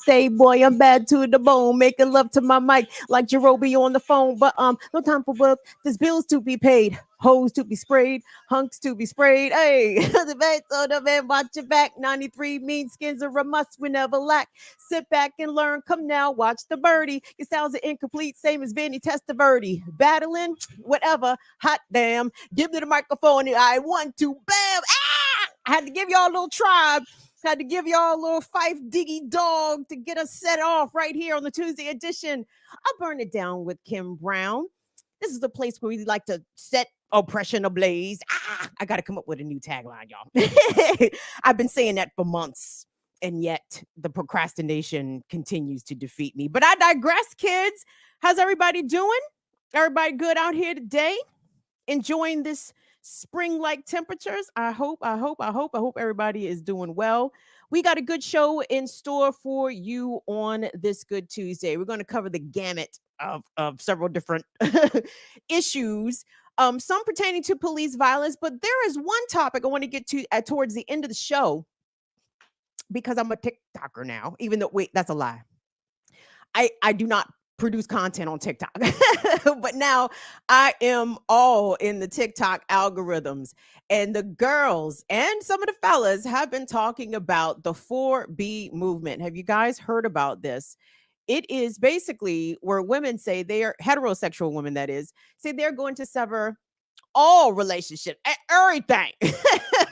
say, boy, I'm bad to the bone, making love to my mic like Jerobi on the phone. But no time for work. There's bills to be paid, hoes to be sprayed, hunks to be sprayed. Hey, the man, so the man, watch your back. 93 mean skins are a must. We never lack. Sit back and learn. Come now, watch the birdie. Your styles are incomplete, same as Vinny Testaverde. Battling, whatever. Hot damn. Give me the microphone. I want to. Bam. Ah! I had to give y'all a little tribe. Had to give y'all a little Fife Diggy dog to get us set off right here on the Tuesday edition. I'll burn it down with Kim Brown. This is the place where we like to set oppression ablaze. I got to come up with a new tagline, y'all. I've been saying that for months, and yet the procrastination continues to defeat me. But I digress, kids. How's everybody doing? Everybody good out here today? Enjoying this spring-like temperatures? I hope everybody is doing well. We got a good show in store for you on this Good Tuesday. We're going to cover the gamut of several different issues, some pertaining to police violence, but there is one topic I want to get to towards the end of the show, because I'm a TikToker now, even though, wait, that's a lie. I do not produce content on TikTok, but now I am all in the TikTok algorithms, and the girls and some of the fellas have been talking about the 4B movement. Have you guys heard about this? It is basically where women say they are heterosexual women, that is, say they're going to sever all relationship, everything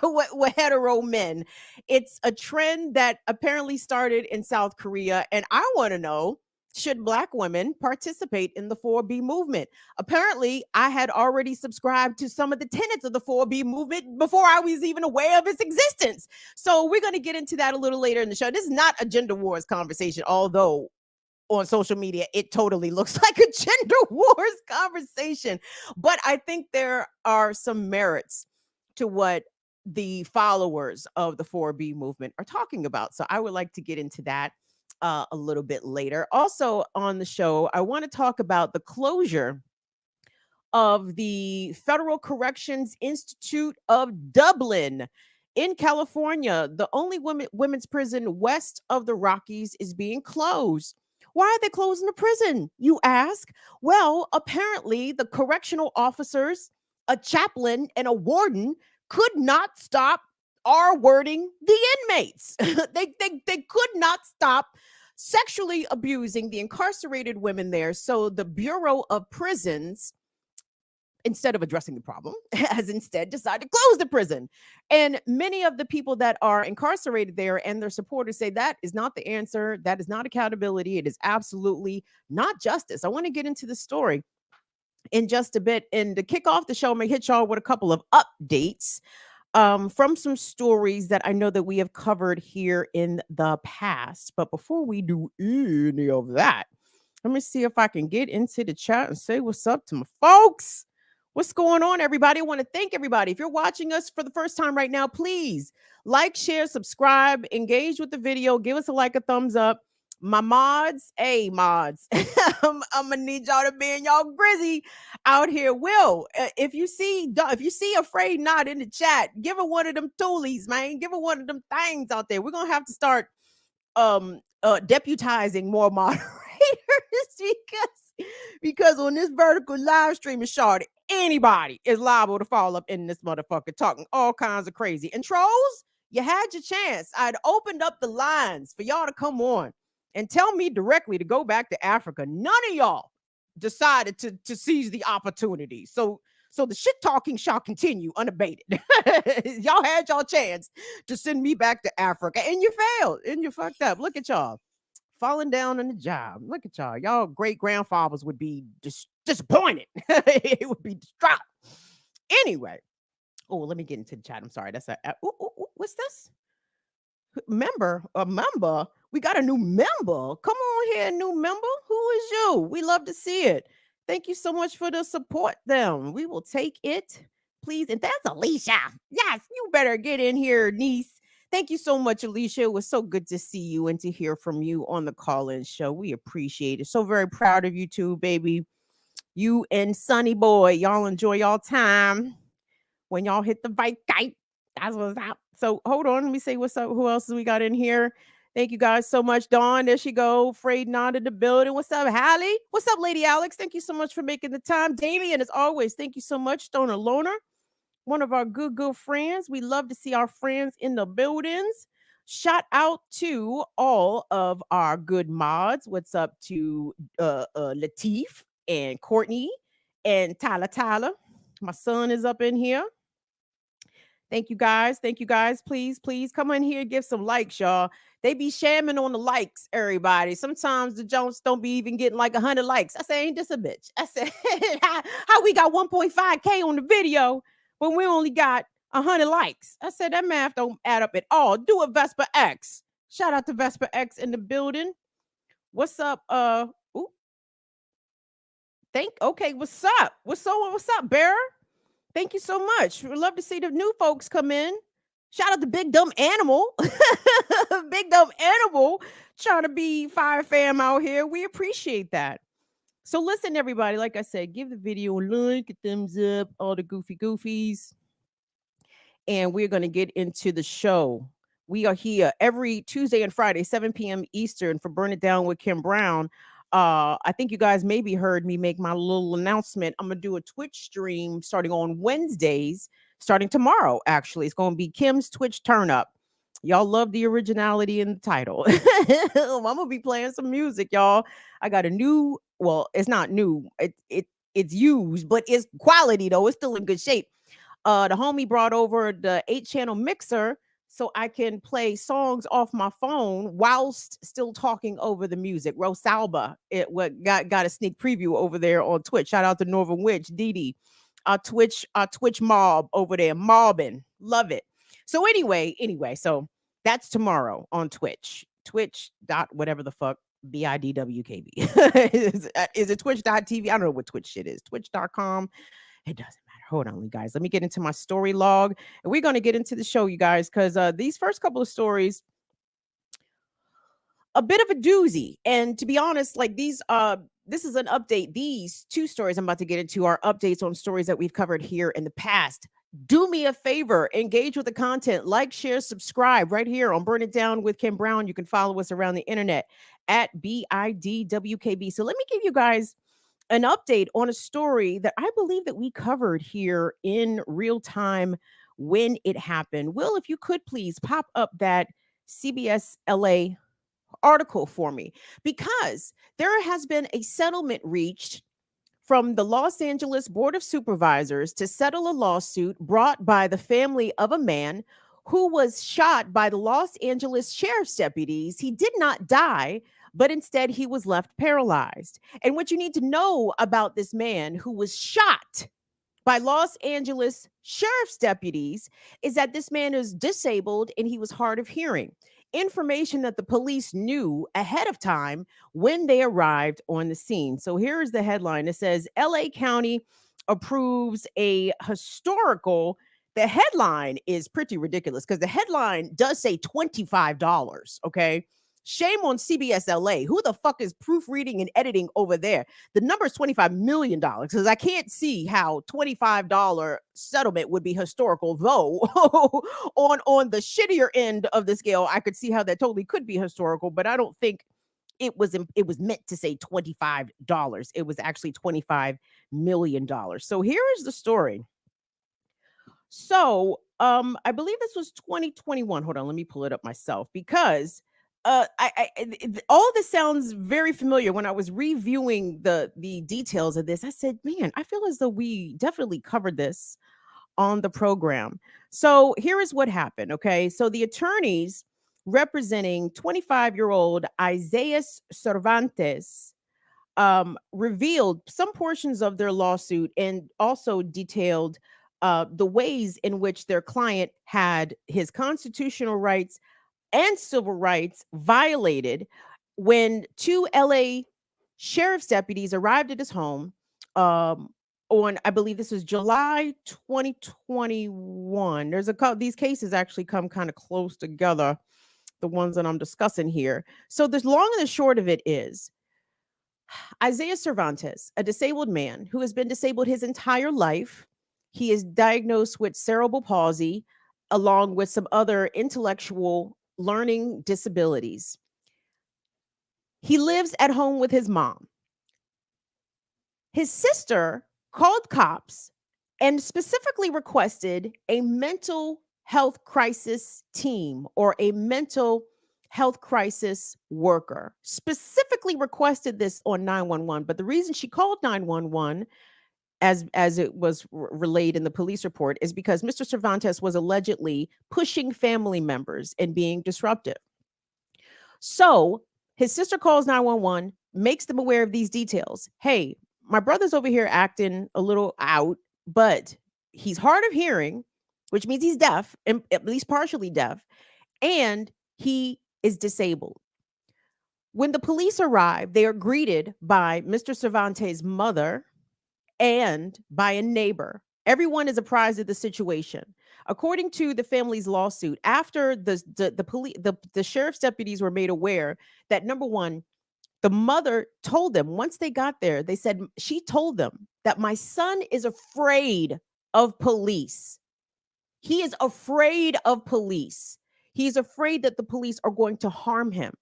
with hetero men. It's a trend that apparently started in South Korea, and I want to know, should Black women participate in the 4B movement? Apparently, I had already subscribed to some of the tenets of the 4B movement before I was even aware of its existence. So we're going to get into that a little later in the show. This is not a gender wars conversation, although on social media, it totally looks like a gender wars conversation. But I think there are some merits to what the followers of the 4B movement are talking about. So I would like to get into that a little bit later. Also on the show, I want to talk about the closure of the Federal Corrections Institute of Dublin in California. The only women's prison west of the Rockies is being closed. Why are they closing the prison, you ask? Well, apparently the correctional officers, a chaplain, and a warden could not stop R-wording the inmates. they could not stop sexually abusing the incarcerated women there. So the Bureau of Prisons, instead of addressing the problem, has instead decided to close the prison. And many of the people that are incarcerated there and their supporters say that is not the answer. That is not accountability. It is absolutely not justice. I want to get into the story in just a bit. And to kick off the show, I'm going to hit y'all with a couple of updates from some stories that I know that we have covered here in the past. But before we do any of that, let me see if I can get into the chat and say what's up to my folks. What's going on, everybody? I want to thank everybody. If you're watching us for the first time right now, please like, share, subscribe, engage with the video, give us a thumbs up. My mods, hey mods, I'm gonna need y'all to be in y'all grizzy out here. Will, if you see Afraid Not in the chat, give her one of them toolies, man. Give her one of them things out there. We're gonna have to start deputizing more moderators because on this vertical live stream is shorted, anybody is liable to fall up in this motherfucker talking all kinds of crazy. And trolls, you had your chance. I'd opened up the lines for y'all to come on and tell me directly to go back to Africa. None of y'all decided to seize the opportunity. So the shit talking shall continue unabated. Y'all had y'all chance to send me back to Africa, and you failed, and you fucked up. Look at y'all falling down on the job. Look at y'all. Y'all great grandfathers would be disappointed. It would be distraught. Anyway, let me get into the chat. I'm sorry. That's what's this? Member. We got a new member. Come on here, new member. Who is you? We love to see it. Thank you so much for the support, them. We will take it, please. And that's Alicia. Yes, you better get in here, niece. Thank you so much, Alicia. It was so good to see you and to hear from you on the call-in show. We appreciate it. So very proud of you too, baby. You and Sonny Boy, y'all enjoy y'all time. When y'all hit the bike, that's what's up. So hold on, let me say what's up. Who else do we got in here? Thank you guys so much. Dawn, there she go. Frayed not in the building. What's up, Hallie? What's up, Lady Alex? Thank you so much for making the time. Damien, as always, thank you so much. Stoner Loner, one of our good friends. We love to see our friends in the buildings. Shout out to all of our good mods. What's up to Latif and Courtney and Tyler? My son is up in here. Thank you guys. Thank you guys. Please come in here and give some likes, y'all. They be shamming on the likes, everybody. Sometimes the Jones don't be even getting like 100 likes. I say, ain't this a bitch? I said, how we got 1.5K on the video when we only got 100 likes? I said, that math don't add up at all. Do it, Vespa X. Shout out to Vespa X in the building. What's up? Ooh. Okay, what's up? What's up, Bear? Thank you so much. We'd love to see the new folks come in. Shout out to Big Dumb Animal. Big Dumb Animal trying to be fire fam out here. We appreciate that. So listen, everybody, like I said, give the video a like, a thumbs up, all the goofies. And we're going to get into the show. We are here every Tuesday and Friday, 7 p.m. Eastern for Burn It Down with Kim Brown. I think you guys maybe heard me make my little announcement. I'm going to do a Twitch stream starting on Wednesdays, starting tomorrow, actually. It's going to be Kim's Twitch Turn Up. Y'all love the originality in the title. I'm going to be playing some music, y'all. I got a new, well, it's not new. It's used, but it's quality, though. It's still in good shape. The homie brought over the 8-channel mixer so I can play songs off my phone whilst still talking over the music. Rosalba, got a sneak preview over there on Twitch. Shout out to Northern Witch, Dee. Our Twitch mob over there, mobbing. Love it. So anyway, so that's tomorrow on Twitch. Twitch dot whatever the fuck, BIDWKB. Is it twitch.tv? I don't know what Twitch shit is. Twitch.com. It doesn't matter. Hold on, you guys. Let me get into my story log, and we're going to get into the show, you guys, because these first couple of stories, a bit of a doozy. And to be honest, like this is an update. These two stories I'm about to get into are updates on stories that we've covered here in the past. Do me a favor, engage with the content, like, share, subscribe right here on Burn It Down with Kim Brown. You can follow us around the internet at BIDWKB. So let me give you guys an update on a story that I believe that we covered here in real time when it happened. Will, if you could please pop up that CBSLA article for me, because there has been a settlement reached from the Los Angeles Board of Supervisors to settle a lawsuit brought by the family of a man who was shot by the Los Angeles sheriff's deputies. He did not die, but instead he was left paralyzed. And what you need to know about this man who was shot by Los Angeles sheriff's deputies is that this man is disabled and he was hard of hearing. Information that the police knew ahead of time when they arrived on the scene. So here is the headline. It says LA County approves a historical. The headline is pretty ridiculous because the headline does say $25. Okay. Shame on CBSLA. Who the fuck is proofreading and editing over there? The number is $25 million because I can't see how $25 settlement would be historical, though on the shittier end of the scale, I could see how that totally could be historical, but I don't think it was meant to say $25. It was actually $25 million. So here is the story. So I believe this was 2021. Hold on, let me pull it up myself because all this sounds very familiar. When I was reviewing the details of this, I said, man, I feel as though we definitely covered this on the program. So here is what happened. Okay. So the attorneys representing 25-year-old Isaias Cervantes revealed some portions of their lawsuit and also detailed the ways in which their client had his constitutional rights and civil rights violated when two LA sheriff's deputies arrived at his home on, I believe this was July 2021. These cases actually come kind of close together, the ones that I'm discussing here. So the long and the short of it is Isaias Cervantes, a disabled man who has been disabled his entire life. He is diagnosed with cerebral palsy along with some other intellectual learning disabilities. He lives at home with his mom. His sister called cops and specifically requested a mental health crisis team or a mental health crisis worker. Specifically requested this on 911, but the reason she called 911, as it was relayed in the police report, is because Mr. Cervantes was allegedly pushing family members and being disruptive. So his sister calls 911, makes them aware of these details. Hey, my brother's over here acting a little out, but he's hard of hearing, which means he's deaf, and at least partially deaf, and he is disabled. When the police arrive, they are greeted by Mr. Cervantes' mother and by a neighbor. Everyone is apprised of the situation. According to the family's lawsuit, after the sheriff's deputies were made aware that, number one, the mother told them once they got there, they said she told them that my son is afraid of police. He is afraid of police. He's afraid that the police are going to harm him.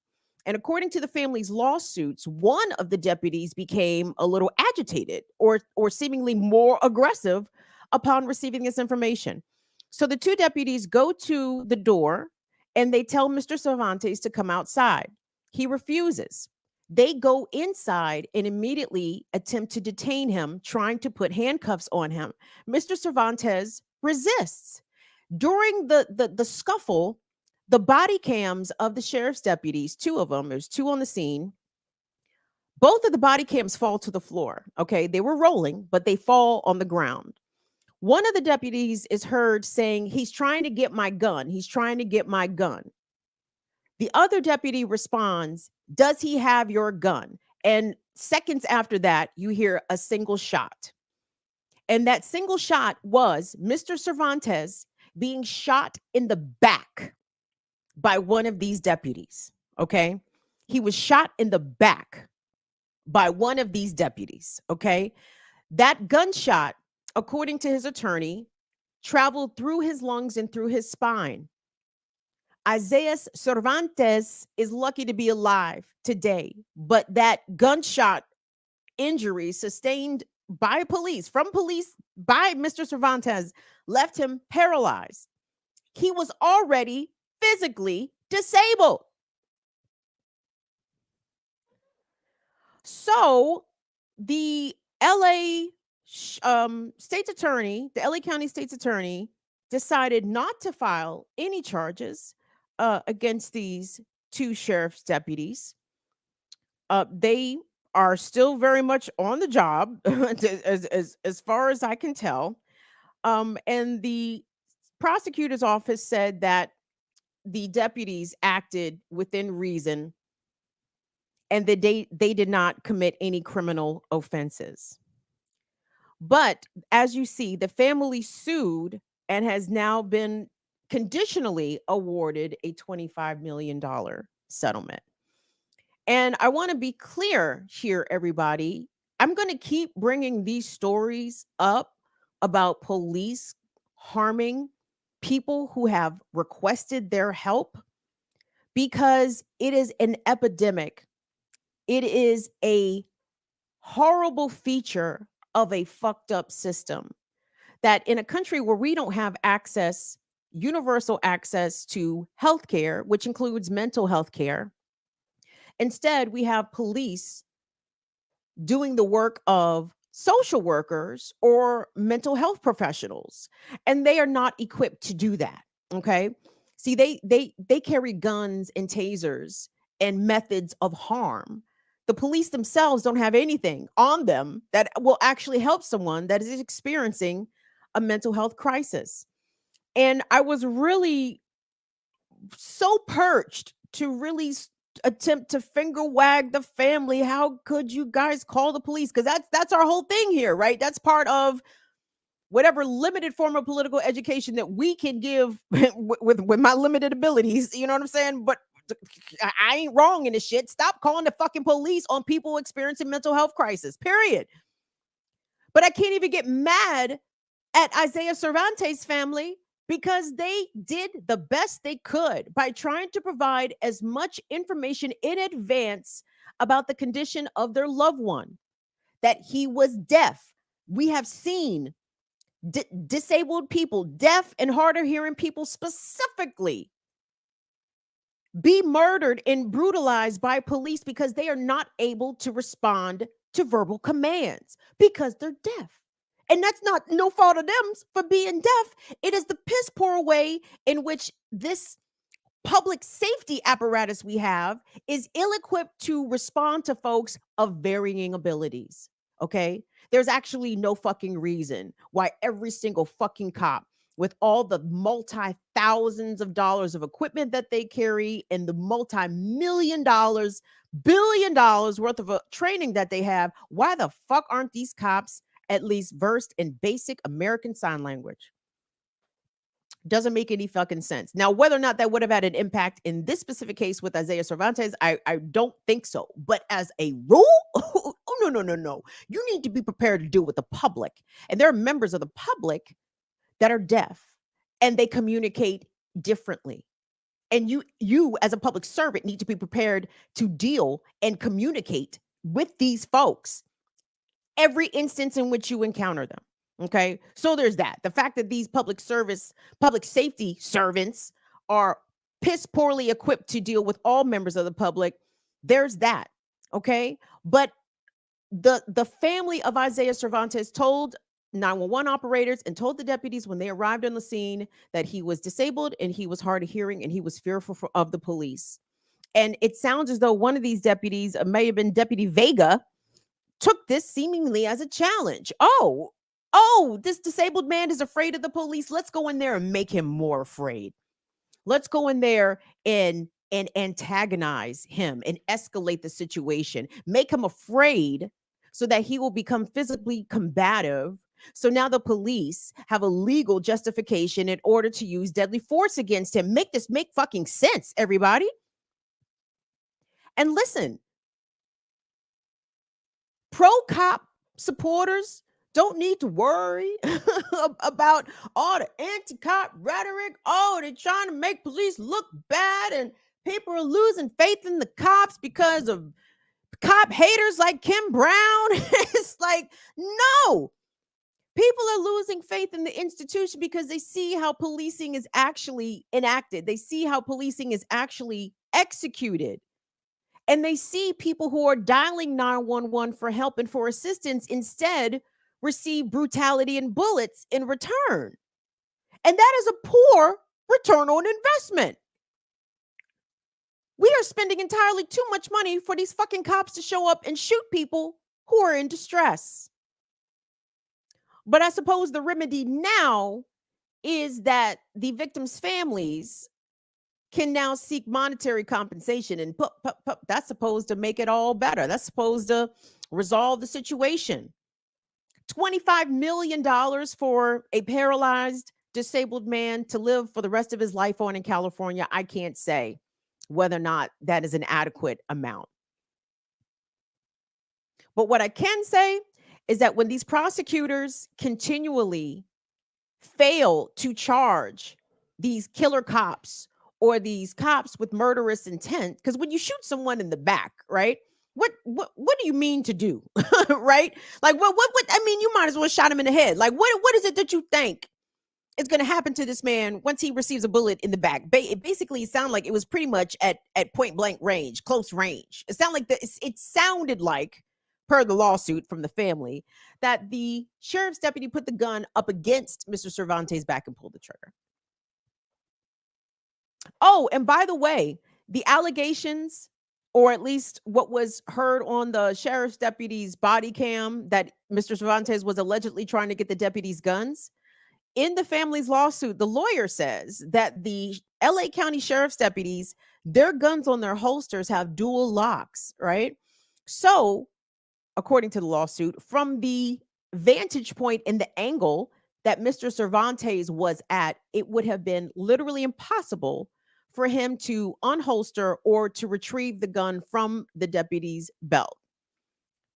And according to the family's lawsuits, one of the deputies became a little agitated or seemingly more aggressive upon receiving this information. So the two deputies go to the door and they tell Mr. Cervantes to come outside. He refuses. They go inside and immediately attempt to detain him, trying to put handcuffs on him. Mr. Cervantes resists. During the scuffle, the body cams of the sheriff's deputies, two of them, there's two on the scene. Both of the body cams fall to the floor. Okay. They were rolling, but they fall on the ground. One of the deputies is heard saying, he's trying to get my gun. He's trying to get my gun. The other deputy responds, does he have your gun? And seconds after that, you hear a single shot. And that single shot was Mr. Cervantes being shot in the back by one of these deputies. Okay. He was shot in the back by one of these deputies. Okay. That gunshot, according to his attorney, traveled through his lungs and through his spine. Isaias Cervantes is lucky to be alive today, but that gunshot injury sustained by police, by Mr. Cervantes, left him paralyzed. He was already physically disabled. So the LA state's attorney, the LA County state's attorney, decided not to file any charges against these two sheriff's deputies. They are still very much on the job, as far as I can tell. And the prosecutor's office said that the deputies acted within reason and that they did not commit any criminal offenses. But as you see, the family sued and has now been conditionally awarded a $25 million settlement. And I want to be clear here, everybody. I'm going to keep bringing these stories up about police harming people who have requested their help because it is an epidemic. It is a horrible feature of a fucked up system that in a country where we don't have access, universal access to healthcare, which includes mental health care, instead we have police doing the work of social workers or mental health professionals, and they are not equipped to do that. Okay. See, they carry guns and tasers and methods of harm. The police themselves don't have anything on them that will actually help someone that is experiencing a mental health crisis. And I was really so perched to really attempt to finger wag the family. How could you guys call the police? Because that's our whole thing here, right? That's part of whatever limited form of political education that we can give with my limited abilities. You know what I'm saying? But I ain't wrong in this shit. Stop calling the fucking police on people experiencing mental health crisis, period. But I can't even get mad at Isaias Cervantes' family because they did the best they could by trying to provide as much information in advance about the condition of their loved one, that he was deaf. We have seen disabled people, deaf and hard of hearing people specifically, be murdered and brutalized by police because they are not able to respond to verbal commands because they're deaf. And that's not no fault of them for being deaf. It is the piss poor way in which this public safety apparatus we have is ill-equipped to respond to folks of varying abilities. Okay? There's actually no fucking reason why every single fucking cop, with all the multi-thousands of dollars of equipment that they carry and the multi-million dollars, billion dollars worth of training that they have, why the fuck aren't these cops at least versed in basic American Sign Language? Doesn't make any fucking sense. Now, whether or not that would have had an impact in this specific case with Isaias Cervantes, I don't think so. But as a rule, oh, no. You need to be prepared to deal with the public. And there are members of the public that are deaf and they communicate differently. And you as a public servant need to be prepared to deal and communicate with these folks every instance in which you encounter them. Okay. So there's that. The fact that these public safety servants are piss poorly equipped to deal with all members of the public. There's that. Okay. But the family of Isaias Cervantes told 911 operators and told the deputies when they arrived on the scene that he was disabled and he was hard of hearing and he was fearful of the police. And it sounds as though one of these deputies, may have been Deputy Vega, took this seemingly as a challenge. Oh, this disabled man is afraid of the police. Let's go in there and make him more afraid. Let's go in there and antagonize him and escalate the situation, make him afraid so that he will become physically combative. So now the police have a legal justification in order to use deadly force against him. Make this make fucking sense, everybody. And listen, pro-cop supporters don't need to worry about all the anti-cop rhetoric. Oh, they're trying to make police look bad and people are losing faith in the cops because of cop haters like Kim Brown. It's like, no. People are losing faith in the institution because they see how policing is actually enacted. They see how policing is actually executed. And they see people who are dialing 911 for help and for assistance instead receive brutality and bullets in return. And that is a poor return on investment. We are spending entirely too much money for these fucking cops to show up and shoot people who are in distress. But I suppose the remedy now is that the victims' families can now seek monetary compensation, and that's supposed to make it all better. That's supposed to resolve the situation. $25 million for a paralyzed, disabled man to live for the rest of his life on in California. I can't say whether or not that is an adequate amount. But what I can say is that when these prosecutors continually fail to charge these killer cops or these cops with murderous intent, because when you shoot someone in the back, right? What do you mean to do? Right? Like what I mean, you might as well shot him in the head. Like what is it that you think is going to happen to this man once he receives a bullet in the back? It basically sounded like it was pretty much at point blank range, close range. It sounded like, per the lawsuit from the family, that the sheriff's deputy put the gun up against Mr. Cervantes' back and pulled the trigger. Oh, and by the way, the allegations, or at least what was heard on the sheriff's deputy's body cam, that Mr. Cervantes was allegedly trying to get the deputy's guns. In the family's lawsuit, the lawyer says that the LA County sheriff's deputies, their guns on their holsters have dual locks, right? So, according to the lawsuit, from the vantage point and the angle that Mr. Cervantes was at, it would have been literally impossible for him to unholster or to retrieve the gun from the deputy's belt,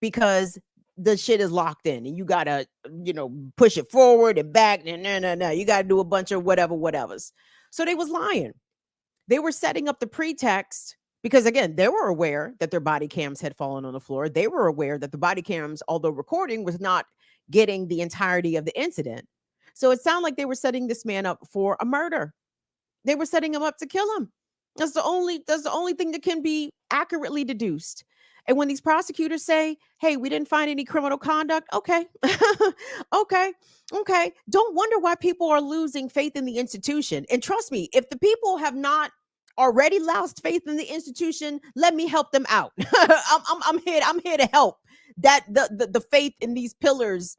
because the shit is locked in and you gotta, push it forward and back. No. You gotta do a bunch of whatevers. So they was lying. They were setting up the pretext because, again, they were aware that their body cams had fallen on the floor. They were aware that the body cams, although recording, was not getting the entirety of the incident. So it sounded like they were setting this man up for a murder. They were setting him up to kill him. That's the only thing that can be accurately deduced. And when these prosecutors say, hey, we didn't find any criminal conduct, okay. okay. Don't wonder why people are losing faith in the institution. And trust me, if the people have not already lost faith in the institution, let me help them out. I'm here to help that the faith in these pillars,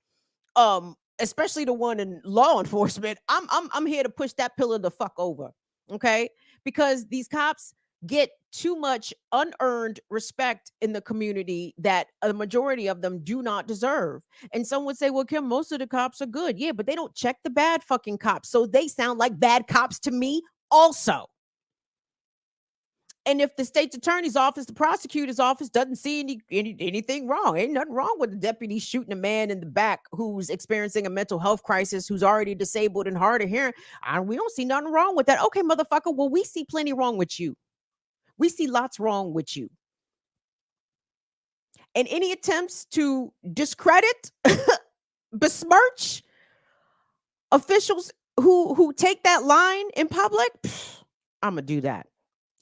especially the one in law enforcement. I'm here to push that pillar the fuck over. Okay, because these cops get too much unearned respect in the community that a majority of them do not deserve. And some would say, well, Kim, most of the cops are good. Yeah, but they don't check the bad fucking cops. So they sound like bad cops to me also. And if the state's attorney's office, the prosecutor's office doesn't see anything wrong, ain't nothing wrong with the deputy shooting a man in the back who's experiencing a mental health crisis, who's already disabled and hard of hearing. We don't see nothing wrong with that. Okay, motherfucker. Well, we see plenty wrong with you. We see lots wrong with you. And any attempts to discredit, besmirch officials who take that line in public, I'm gonna do that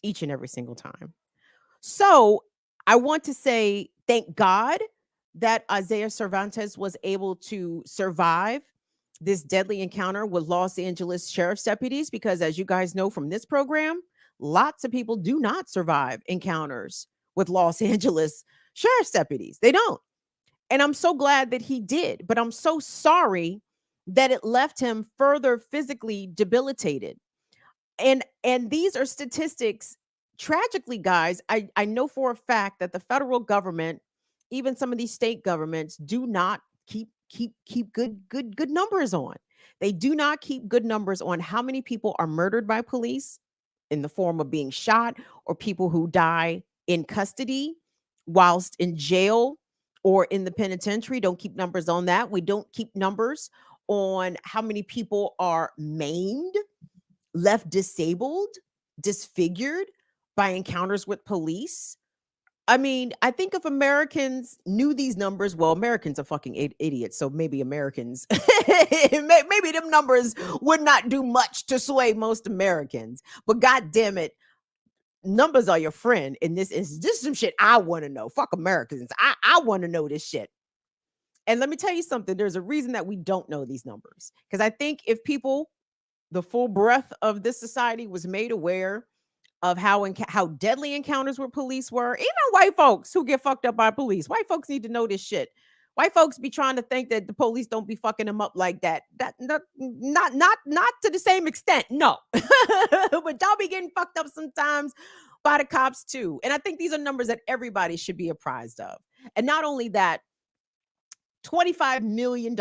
each and every single time. So I want to say thank God that Isaias Cervantes was able to survive this deadly encounter with Los Angeles sheriff's deputies, because as you guys know from this program, lots of people do not survive encounters with Los Angeles sheriff's deputies. They don't. And I'm so glad that he did, but I'm so sorry that it left him further physically debilitated. And these are statistics. Tragically, guys, I know for a fact that the federal government, even some of these state governments, do not keep good numbers on. They do not keep good numbers on how many people are murdered by police in the form of being shot, or people who die in custody whilst in jail or in the penitentiary. Don't keep numbers on that. We don't keep numbers on how many people are maimed, left disabled, disfigured by encounters with police. I mean, I think if Americans knew these numbers, well, Americans are fucking idiots. So maybe Americans, maybe them numbers would not do much to sway most Americans. But God damn it, numbers are your friend in this instance. This is some shit I want to know. Fuck Americans. I want to know this shit. And let me tell you something. There's a reason that we don't know these numbers. Because I think if people, the full breadth of this society, was made aware of how deadly encounters with police were, even white folks who get fucked up by police, white folks need to know this shit. White folks be trying to think that the police don't be fucking them up like that. Not to the same extent, no. But y'all be getting fucked up sometimes by the cops too. And I think these are numbers that everybody should be apprised of. And not only that, $25 million.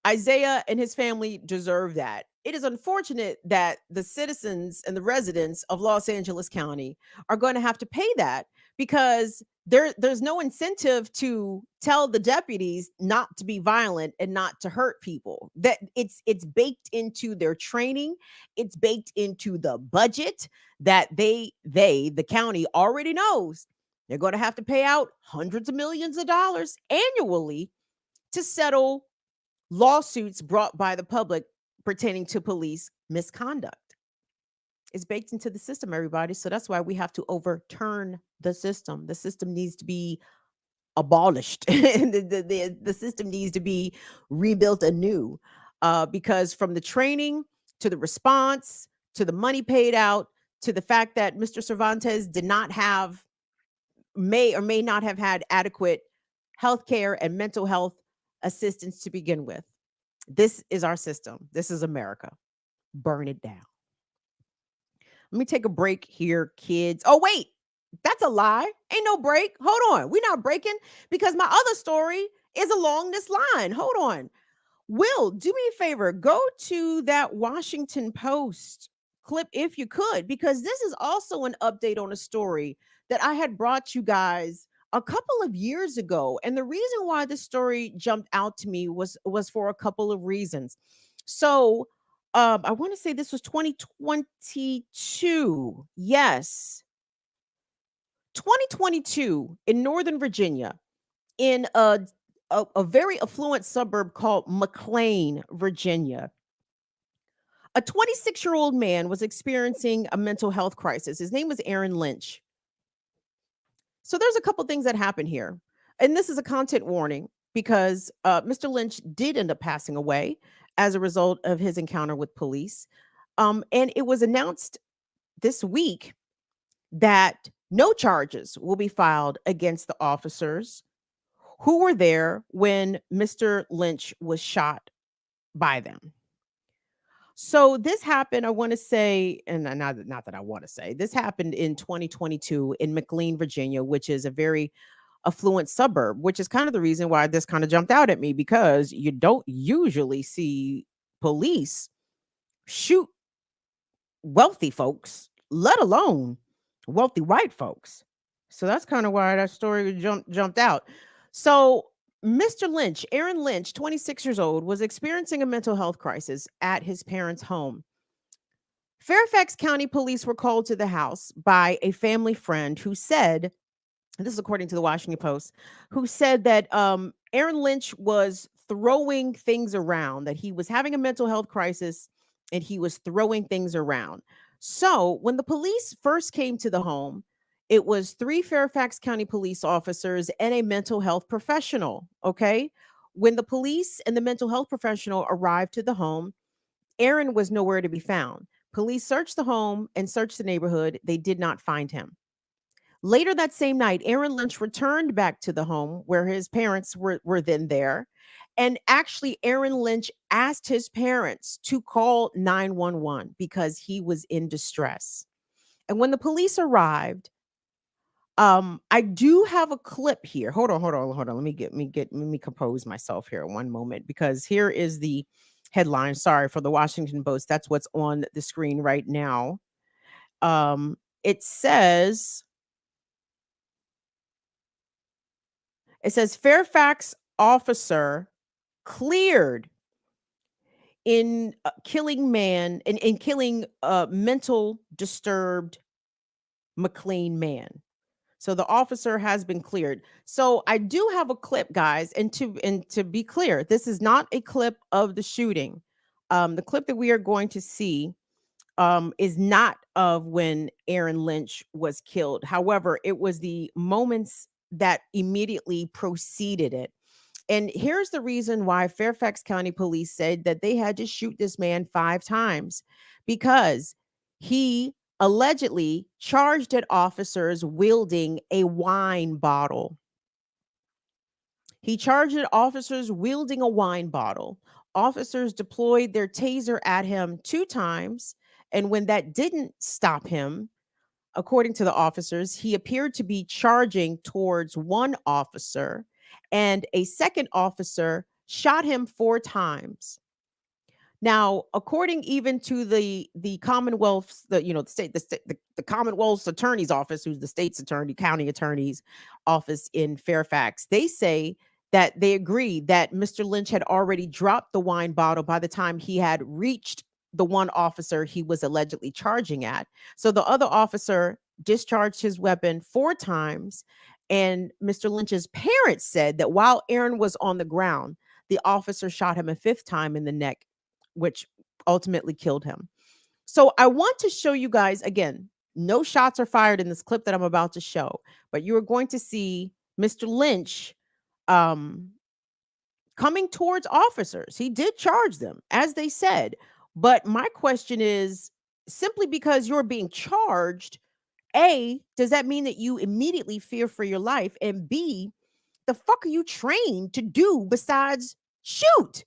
Isaiah and his family deserve that. It is unfortunate that the citizens and the residents of Los Angeles County are going to have to pay that, because there's no incentive to tell the deputies not to be violent and not to hurt people. That it's baked into their training. It's baked into the budget that the county already knows. They're going to have to pay out hundreds of millions of dollars annually to settle lawsuits brought by the public pertaining to police misconduct. It's baked into the system, everybody. So that's why we have to overturn the system. The system needs to be abolished. the system needs to be rebuilt anew, because from the training to the response to the money paid out to the fact that Mr. Cervantes may or may not have had adequate health care and mental health assistance to begin with. This is our system. This is America. Burn it down. Let me take a break here, kids. Oh, wait, that's a lie. Ain't no break. Hold on. We're not breaking, because my other story is along this line. Hold on. Will, do me a favor. Go to that Washington Post clip if you could, because this is also an update on a story that I had brought you guys a couple of years ago. And the reason why this story jumped out to me was for a couple of reasons. So I want to say this was 2022. Yes, 2022 in Northern Virginia, in a very affluent suburb called McLean, Virginia. A 26-year-old man was experiencing a mental health crisis. His name was Aaron Lynch. So there's a couple things that happened here. And this is a content warning because Mr. Lynch did end up passing away as a result of his encounter with police. And it was announced this week that no charges will be filed against the officers who were there when Mr. Lynch was shot by them. So this happened, I want to say, and not that I want to say, this happened in 2022 in McLean, Virginia, which is a very affluent suburb, which is kind of the reason why this kind of jumped out at me, because you don't usually see police shoot wealthy folks, let alone wealthy white folks. So that's kind of why that story jumped out. So Mr. Lynch, Aaron Lynch, 26 years old, was experiencing a mental health crisis at his parents' home. Fairfax County police were called to the house by a family friend who said, and this is according to the Washington Post, who said that Aaron Lynch was throwing things around, that he was having a mental health crisis and he was throwing things around. So when the police first came to the home, it was 3 Fairfax County police officers and a mental health professional. Okay. When the police and the mental health professional arrived to the home, Aaron was nowhere to be found. Police searched the home and searched the neighborhood. They did not find him. Later that same night, Aaron Lynch returned back to the home where his parents were then there. And actually, Aaron Lynch asked his parents to call 911 because he was in distress. And when the police arrived, I do have a clip here. Hold on. Let me compose myself here one moment, because here is the headline. Sorry, for the Washington Post. That's what's on the screen right now. It says Fairfax officer cleared in killing mental disturbed McLean man. So the officer has been cleared. So I do have a clip, guys, and to be clear, this is not a clip of the shooting. The clip that we are going to see is not of when Aaron Lynch was killed. However, it was the moments that immediately preceded it. And here's the reason why Fairfax County police said that they had to shoot this man 5 times, because he allegedly charged at officers wielding a wine bottle. He charged at officers wielding a wine bottle. Officers deployed their taser at him 2 times. And when that didn't stop him, according to the officers, he appeared to be charging towards one officer, and a second officer shot him 4 times. Now, according even to the Commonwealth's, the Commonwealth's attorney's office, who's the state's attorney, county attorney's office in Fairfax, they say that they agree that Mr. Lynch had already dropped the wine bottle by the time he had reached the one officer he was allegedly charging at. So the other officer discharged his weapon 4 times. And Mr. Lynch's parents said that while Aaron was on the ground, the officer shot him a 5th time in the neck, which ultimately killed him. So I want to show you guys again, no shots are fired in this clip that I'm about to show, but you are going to see Mr. Lynch coming towards officers. He did charge them, as they said. But my question is, simply because you're being charged, A, does that mean that you immediately fear for your life? And B, the fuck are you trained to do besides shoot?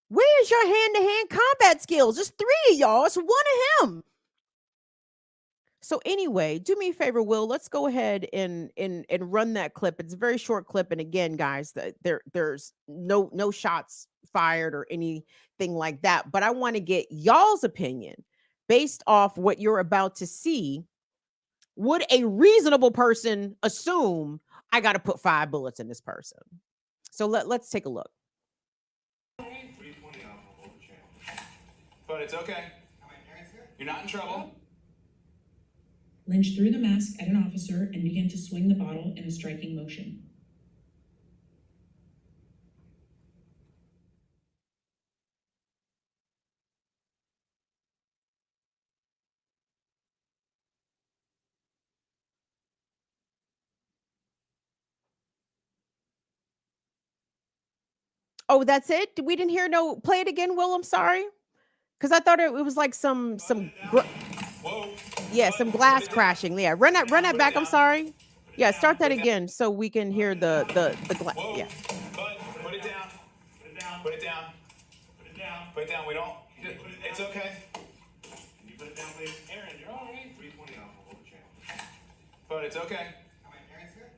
Where's your hand-to-hand combat skills? There's 3 of y'all. It's 1 of him. So anyway, do me a favor, Will. Let's go ahead and run that clip. It's a very short clip, and again, guys, there's no shots fired or anything like that. But I want to get y'all's opinion based off what you're about to see would a reasonable person assume I got to put 5 bullets in this person? So let's take a look. But it's okay. You're not in trouble. Lynch threw the mask at an officer and began to swing the bottle in a striking motion. Oh, that's it? We didn't hear no play it again, Will. I'm sorry. Cuz I thought it was like some Whoa. yeah, some glass crashing. Yeah, run that back. I'm sorry. Yeah, start that again so we can hear the glass. Yeah. But put it down. Put it down. Put it down. Put it down. Put it down. We don't. It's okay. Can you put it down, please? Aaron, you're all right. 320 off over channel. But it's okay.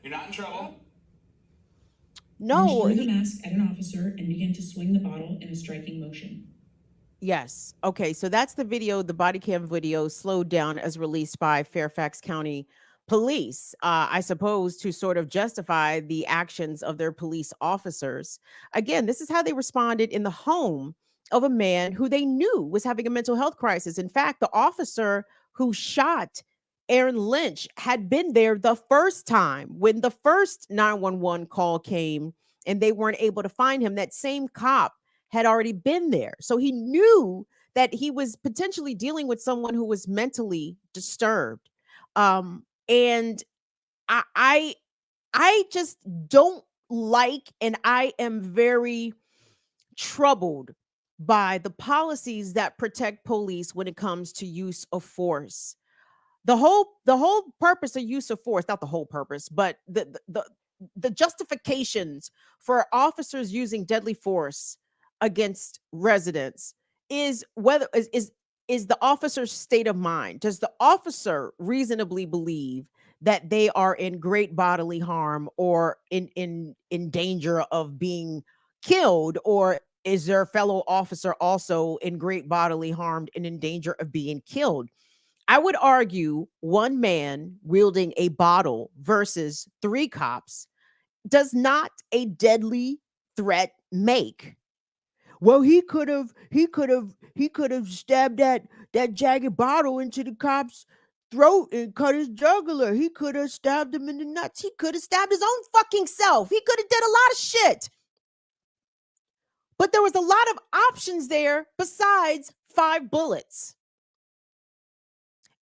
You're not in trouble. No. Lynch threw the mask at an officer and began to swing the bottle in a striking motion. Yes. Okay. So that's the video, the body cam video slowed down as released by Fairfax County police, I suppose, to sort of justify the actions of their police officers. Again, this is how they responded in the home of a man who they knew was having a mental health crisis. In fact, the officer who shot Aaron Lynch had been there the first time when the first 911 call came and they weren't able to find him. That same cop had already been there. So he knew that he was potentially dealing with someone who was mentally disturbed. And I just don't like, and I am very troubled by the policies that protect police when it comes to use of force. The whole purpose of use of force, not the whole purpose, but the justifications for officers using deadly force against residents is whether is the officer's state of mind. Does the officer reasonably believe that they are in great bodily harm or in danger of being killed, or is their fellow officer also in great bodily harm and in danger of being killed? I would argue one man wielding a bottle versus 3 cops does not a deadly threat make. Well, he could have stabbed that jagged bottle into the cop's throat and cut his jugular. He could have stabbed him in the nuts. He could have stabbed his own fucking self. He could have did a lot of shit. But there was a lot of options there besides 5 bullets.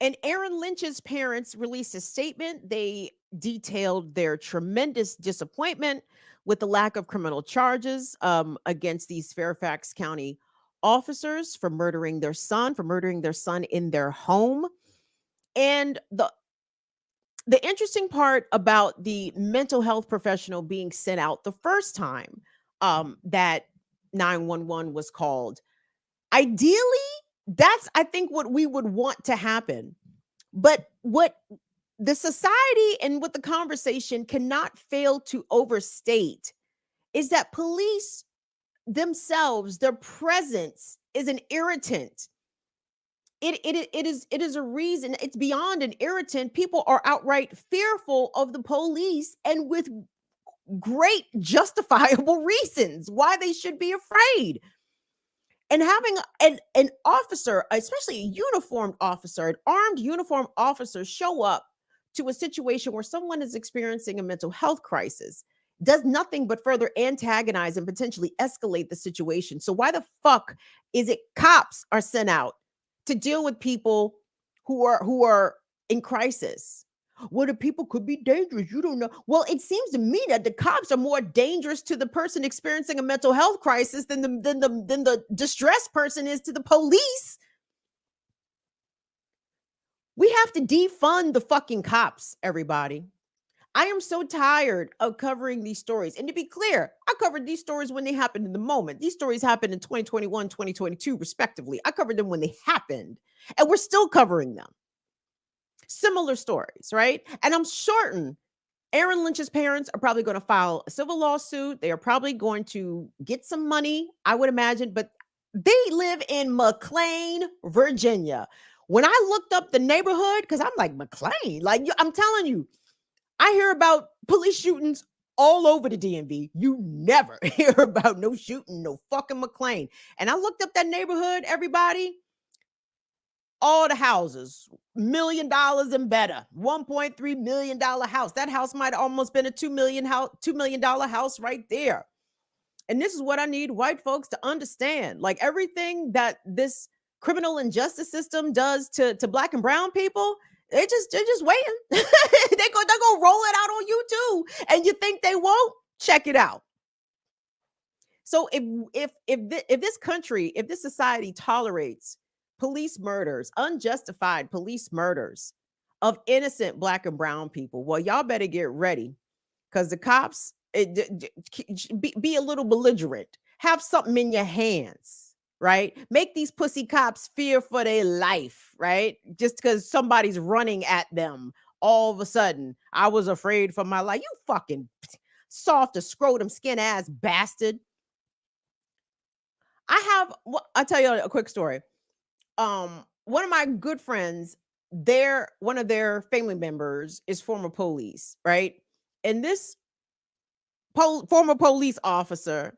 And Aaron Lynch's parents released a statement. They detailed their tremendous disappointment with the lack of criminal charges against these Fairfax County officers for murdering their son in their home. And the interesting part about the mental health professional being sent out the first time that 911 was called, ideally, that's, I think, what we would want to happen. But what the society and what the conversation cannot fail to overstate is that police themselves, their presence is an irritant. It is a reason. It's beyond an irritant. People are outright fearful of the police, and with great justifiable reasons why they should be afraid. And having an officer, especially a uniformed officer, an armed uniformed officer, show up to a situation where someone is experiencing a mental health crisis does nothing but further antagonize and potentially escalate the situation. So why the fuck is it cops are sent out to deal with people who are in crisis? Well, the people could be dangerous. You don't know. Well, it seems to me that the cops are more dangerous to the person experiencing a mental health crisis than the distressed person is to the police. We have to defund the fucking cops, everybody. I am so tired of covering these stories. And to be clear, I covered these stories when they happened in the moment. These stories happened in 2021, 2022, respectively. I covered them when they happened, and we're still covering them. Similar stories, right? And I'm certain Aaron Lynch's parents are probably going to file a civil lawsuit. They are probably going to get some money, I would imagine, but they live in McLean, Virginia. When I looked up the neighborhood, because I'm like, McLean, like I'm telling you, I hear about police shootings all over the DMV. You never hear about no shooting, no fucking McLean. And I looked up that neighborhood, everybody, all the houses, $1 million and better, $1.3 million house. That house might have almost been a $2 million house right there. And this is what I need white folks to understand. Like everything that this criminal injustice system does to black and brown people, they're just waiting. they're gonna roll it out on you too. And you think they won't? Check it out. So if this country, if this society tolerates police murders, unjustified police murders of innocent black and brown people, well, y'all better get ready, because the cops be a little belligerent. Have something in your hands, right? Make these pussy cops fear for their life, right? Just because somebody's running at them all of a sudden. I was afraid for my life. You fucking soft as scrotum skin ass bastard. I'll tell you a quick story. One of my good friends, one of their family members is former police, right? And this former police officer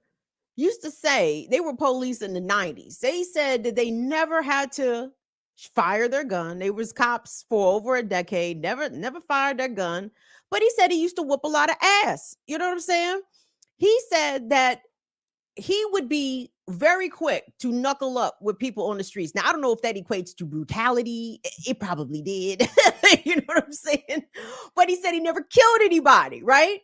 used to say, they were police in the 90s. They said that they never had to fire their gun. They was cops for over a decade, never fired their gun. But he said he used to whoop a lot of ass. You know what I'm saying? He said that he would be very quick to knuckle up with people on the streets. Now, I don't know if that equates to brutality. It probably did. You know what I'm saying? But he said he never killed anybody, right?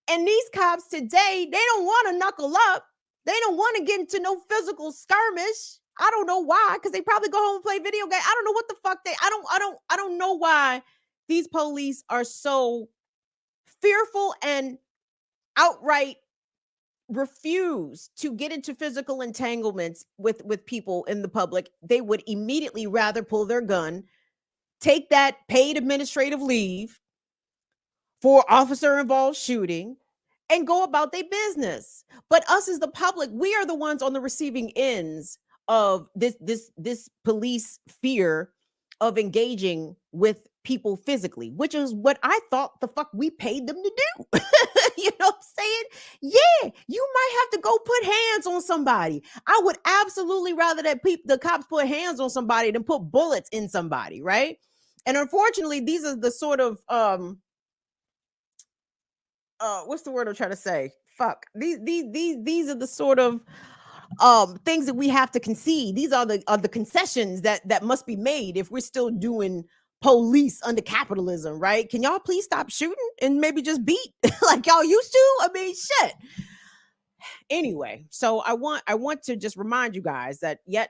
And these cops today, they don't want to knuckle up. They don't want to get into no physical skirmish. I don't know why, because they probably go home and play video games. I don't know what the fuck I don't know why these police are so fearful and outright refuse to get into physical entanglements with people in the public. They would immediately rather pull their gun, take that paid administrative leave for officer involved shooting, and go about their business. But us as the public, we are the ones on the receiving ends of this police fear of engaging with people physically, which is what I thought the fuck we paid them to do. You know what I'm saying? Yeah, you might have to go put hands on somebody. I would absolutely rather that the cops put hands on somebody than put bullets in somebody, right? And unfortunately, these are the sort of what's the word I'm trying to say? Fuck. These are the sort of things that we have to concede. These are the concessions that must be made if we're still doing police under capitalism, right? Can y'all please stop shooting and maybe just beat like y'all used to? I mean, shit. Anyway, so I want to just remind you guys that yet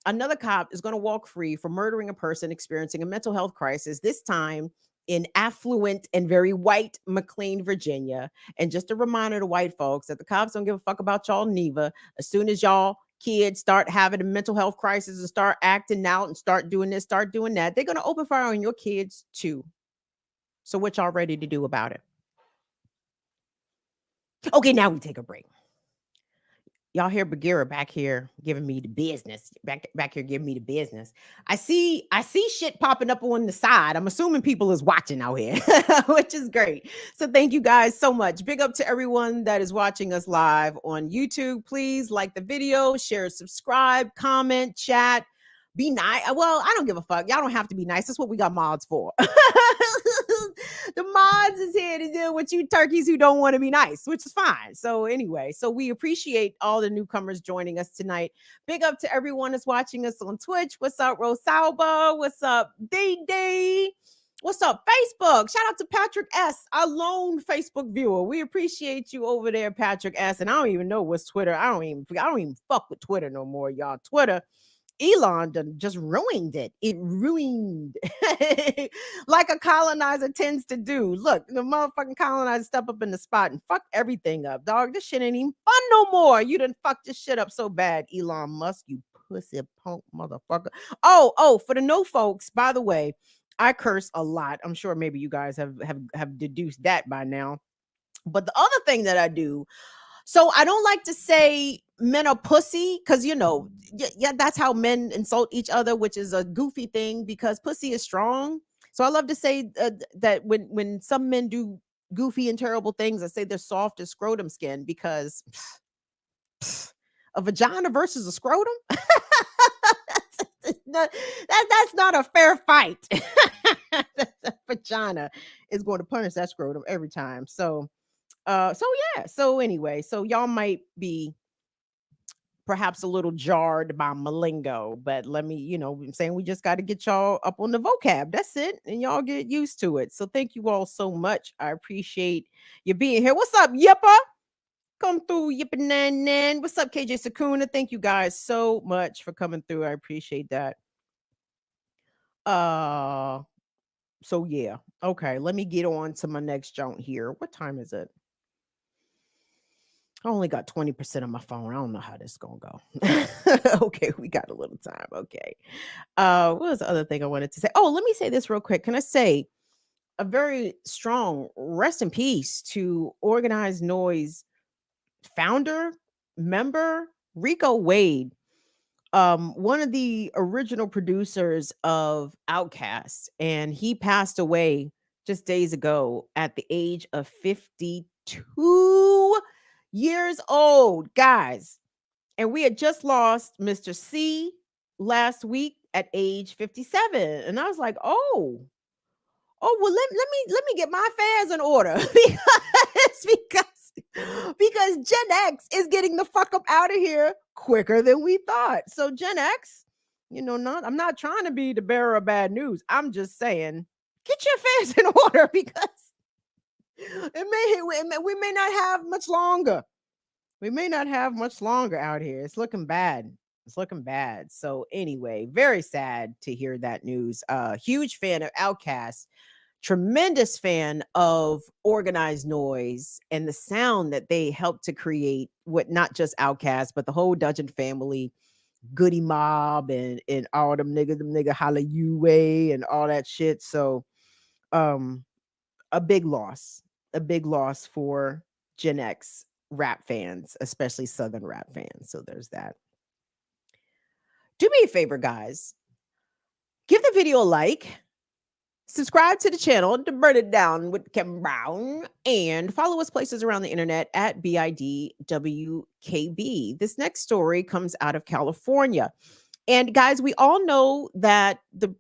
another cop is going to walk free for murdering a person experiencing a mental health crisis, this time in affluent and very white McLean, Virginia. And just a reminder to white folks that the cops don't give a fuck about y'all neither. As soon as y'all kids start having a mental health crisis and start acting out and start doing this, start doing that, they're going to open fire on your kids too. So what y'all ready to do about it? Okay, now we take a break. Y'all hear Bagheera back here giving me the business. Back here giving me the business. I see shit popping up on the side. I'm assuming people is watching out here, which is great. So thank you guys so much. Big up to everyone that is watching us live on YouTube. Please like the video, share, subscribe, comment, chat. Be nice. Well, I don't give a fuck. Y'all don't have to be nice. That's what we got mods for. The mods is here to deal with you turkeys who don't want to be nice, which is fine. So anyway, so we appreciate all the newcomers joining us tonight. Big up to everyone that's watching us on Twitch. What's up, Rosalba? What's up, Day? What's up, Facebook? Shout out to Patrick S., our lone Facebook viewer. We appreciate you over there, Patrick S. And I don't even know what's Twitter. I don't even fuck with Twitter no more, y'all. Twitter. Elon just ruined it. It ruined like a colonizer tends to do. Look, the motherfucking colonizer step up in the spot and fuck everything up, dog. This shit ain't even fun no more. You done fucked this shit up so bad, Elon Musk, you pussy punk motherfucker. Oh, for the no folks, by the way, I curse a lot. I'm sure maybe you guys have deduced that by now. But the other thing that I do, so I don't like to say men are pussy because yeah, that's how men insult each other, which is a goofy thing because pussy is strong. So I love to say that when some men do goofy and terrible things, I say they're soft as scrotum skin because a vagina versus a scrotum. That's not a fair fight. The vagina is going to punish that scrotum every time. So yeah. So anyway, so y'all might be perhaps a little jarred by malingo, but let me, I'm saying we just got to get y'all up on the vocab. That's it. And y'all get used to it. So thank you all so much. I appreciate you being here. What's up, Yippa? Come through, Yippin' Nan Nan. What's up, KJ Sakuna? Thank you guys so much for coming through. I appreciate that. So yeah. Okay, let me get on to my next joint here. What time is it? I only got 20% of my phone. I don't know how this is gonna go. Okay, we got a little time. Okay. What was the other thing I wanted to say? Oh, let me say this real quick. Can I say a very strong rest in peace to Organized Noise founder, member, Rico Wade, one of the original producers of Outkast, and he passed away just days ago at the age of 52 years old, guys. And we had just lost Mr. C last week at age 57. And I was like, oh, well, let me get my affairs in order because Gen X is getting the fuck up out of here quicker than we thought. So Gen X, I'm not trying to be the bearer of bad news. I'm just saying, get your affairs in order because we may not have much longer. We may not have much longer out here. It's looking bad. It's looking bad. So anyway, very sad to hear that news. Huge fan of Outkast. Tremendous fan of Organized Noise and the sound that they helped to create with not just Outkast, but the whole Dudgeon family, Goody Mob, and all them nigga holla you way and all that shit. So a big loss for Gen X rap fans, especially Southern rap fans. So there's that. Do me a favor, guys. Give the video a like. Subscribe to the channel to Burn It Down with Kim Brown, and follow us places around the internet at BIDWKB. This next story comes out of California. And guys, we all know that the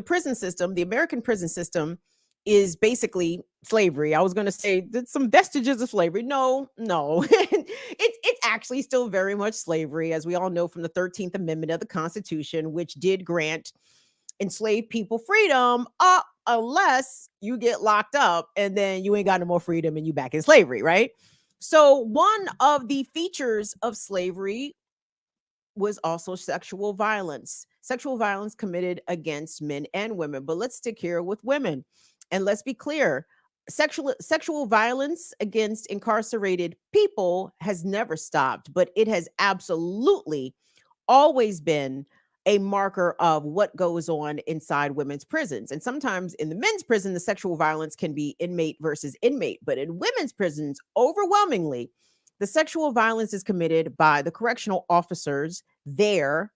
prison system, the American prison system, is basically slavery. I was going to say that some vestiges of slavery. No. It's actually still very much slavery, as we all know from the 13th Amendment of the Constitution, which did grant enslaved people freedom, unless you get locked up and then you ain't got no more freedom and you back in slavery, right? So one of the features of slavery was also sexual violence committed against men and women. But let's stick here with women, and let's be clear. Sexual violence against incarcerated people has never stopped, but it has absolutely always been a marker of what goes on inside women's prisons. And sometimes in the men's prison, the sexual violence can be inmate versus inmate. But in women's prisons, overwhelmingly, the sexual violence is committed by the correctional officers there,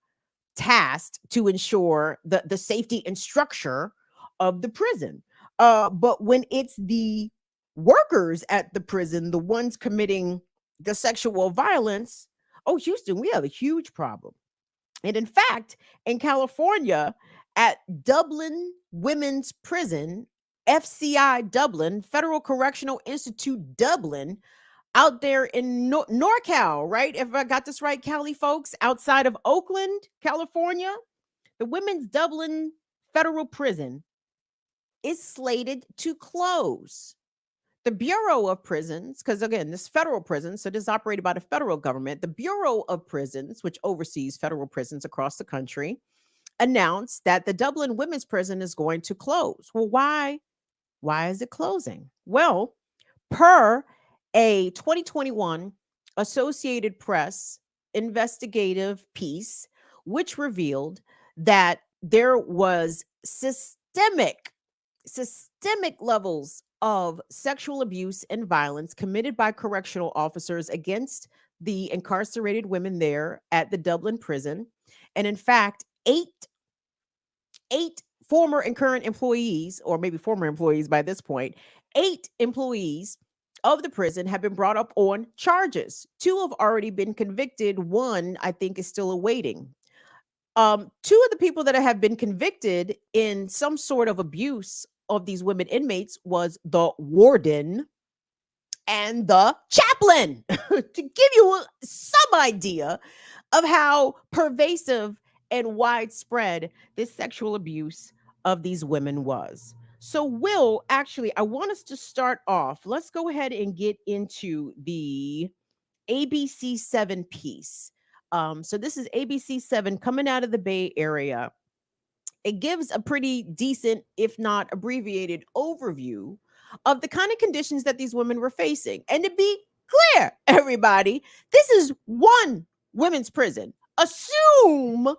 tasked to ensure the safety and structure of the prison. But when it's the workers at the prison, the ones committing the sexual violence, oh, Houston, we have a huge problem. And in fact, in California, at Dublin Women's Prison, FCI Dublin, Federal Correctional Institute Dublin, out there in NorCal, right? If I got this right, Cali folks, outside of Oakland, California, the Women's Dublin Federal Prison is slated to close. The Bureau of Prisons, because again, this federal prison, so this is operated by the federal government. The Bureau of Prisons, which oversees federal prisons across the country, announced that the Dublin Women's Prison is going to close. Well, why? Why is it closing? Well, per a 2021 Associated Press investigative piece, which revealed that there was systemic levels of sexual abuse and violence committed by correctional officers against the incarcerated women there at the Dublin prison. And in fact, eight former and current employees, or maybe former employees by this point, 8 employees of the prison have been brought up on charges. 2 have already been convicted. 1, I think, is still awaiting. 2 of the people that have been convicted in some sort of abuse of these women inmates was the warden and the chaplain, to give you some idea of how pervasive and widespread this sexual abuse of these women was. So, Will, actually, I want us to start off. Let's go ahead and get into the ABC 7 piece. So, this is ABC 7 coming out of the Bay Area. It gives a pretty decent, if not abbreviated, overview of the kind of conditions that these women were facing. And to be clear, everybody, this is one women's prison. Assume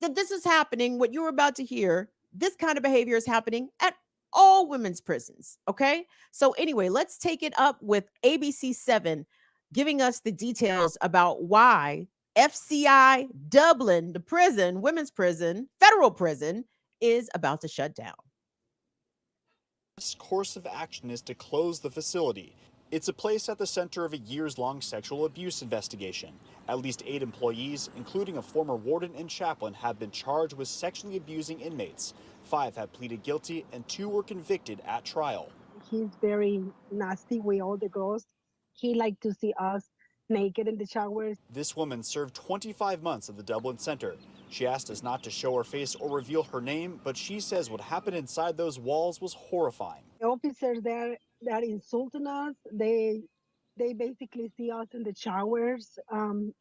that this is happening, what you're about to hear, this kind of behavior is happening at all women's prisons. Okay. So, anyway, let's take it up with ABC 7 giving us the details about why FCI Dublin, the prison, women's prison, federal prison, is about to shut down. This course of action is to close the facility. It's a place at the center of a years-long sexual abuse investigation. At least 8 employees, including a former warden and chaplain, have been charged with sexually abusing inmates. 5 have pleaded guilty and 2 were convicted at trial. He's very nasty with all the girls. He liked to see us naked in the showers. This woman served 25 months at the Dublin Center. She asked us not to show her face or reveal her name, but she says what happened inside those walls was horrifying. The officers there that insulting us, they basically see us in the showers.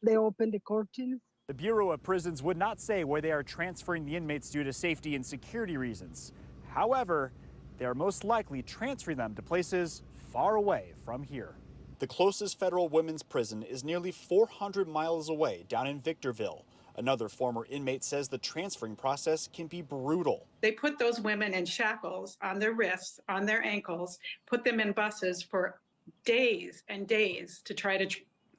They open the curtains. The Bureau of Prisons would not say where they are transferring the inmates due to safety and security reasons. However, they are most likely transferring them to places far away from here. The closest federal women's prison is nearly 400 miles away, down in Victorville. Another former inmate says the transferring process can be brutal. They put those women in shackles on their wrists, on their ankles, put them in buses for days and days to try to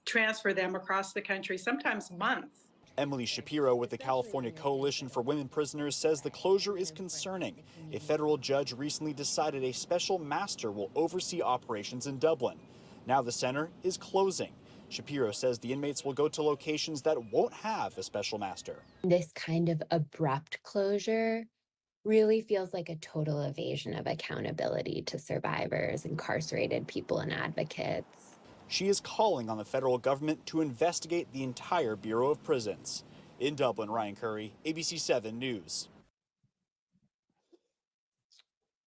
transfer them across the country, sometimes months. Emily Shapiro with the California Coalition for Women Prisoners says the closure is concerning. A federal judge recently decided a special master will oversee operations in Dublin. Now the center is closing. Shapiro says the inmates will go to locations that won't have a special master. This kind of abrupt closure really feels like a total evasion of accountability to survivors, incarcerated people, and advocates. She is calling on the federal government to investigate the entire Bureau of Prisons. In Dublin, Ryan Curry, ABC 7 News.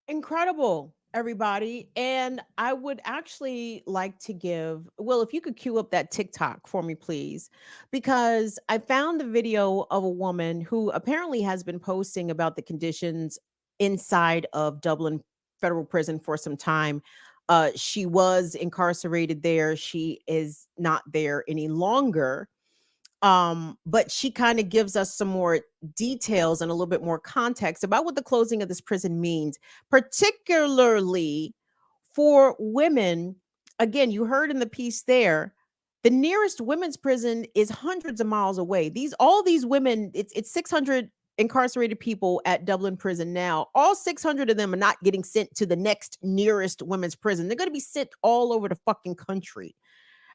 Incredible, everybody. And I would actually like to give, Will, if you could cue up that TikTok for me, please, because I found the video of a woman who apparently has been posting about the conditions inside of Dublin Federal Prison for some time. She was incarcerated there. She is not there any longer. But she kind of gives us some more details and a little bit more context about what the closing of this prison means, particularly for women. Again, you heard in the piece there, the nearest women's prison is hundreds of miles away. All these women, it's 600 incarcerated people at Dublin prison now. All 600 of them are not getting sent to the next nearest women's prison. They're going to be sent all over the fucking country.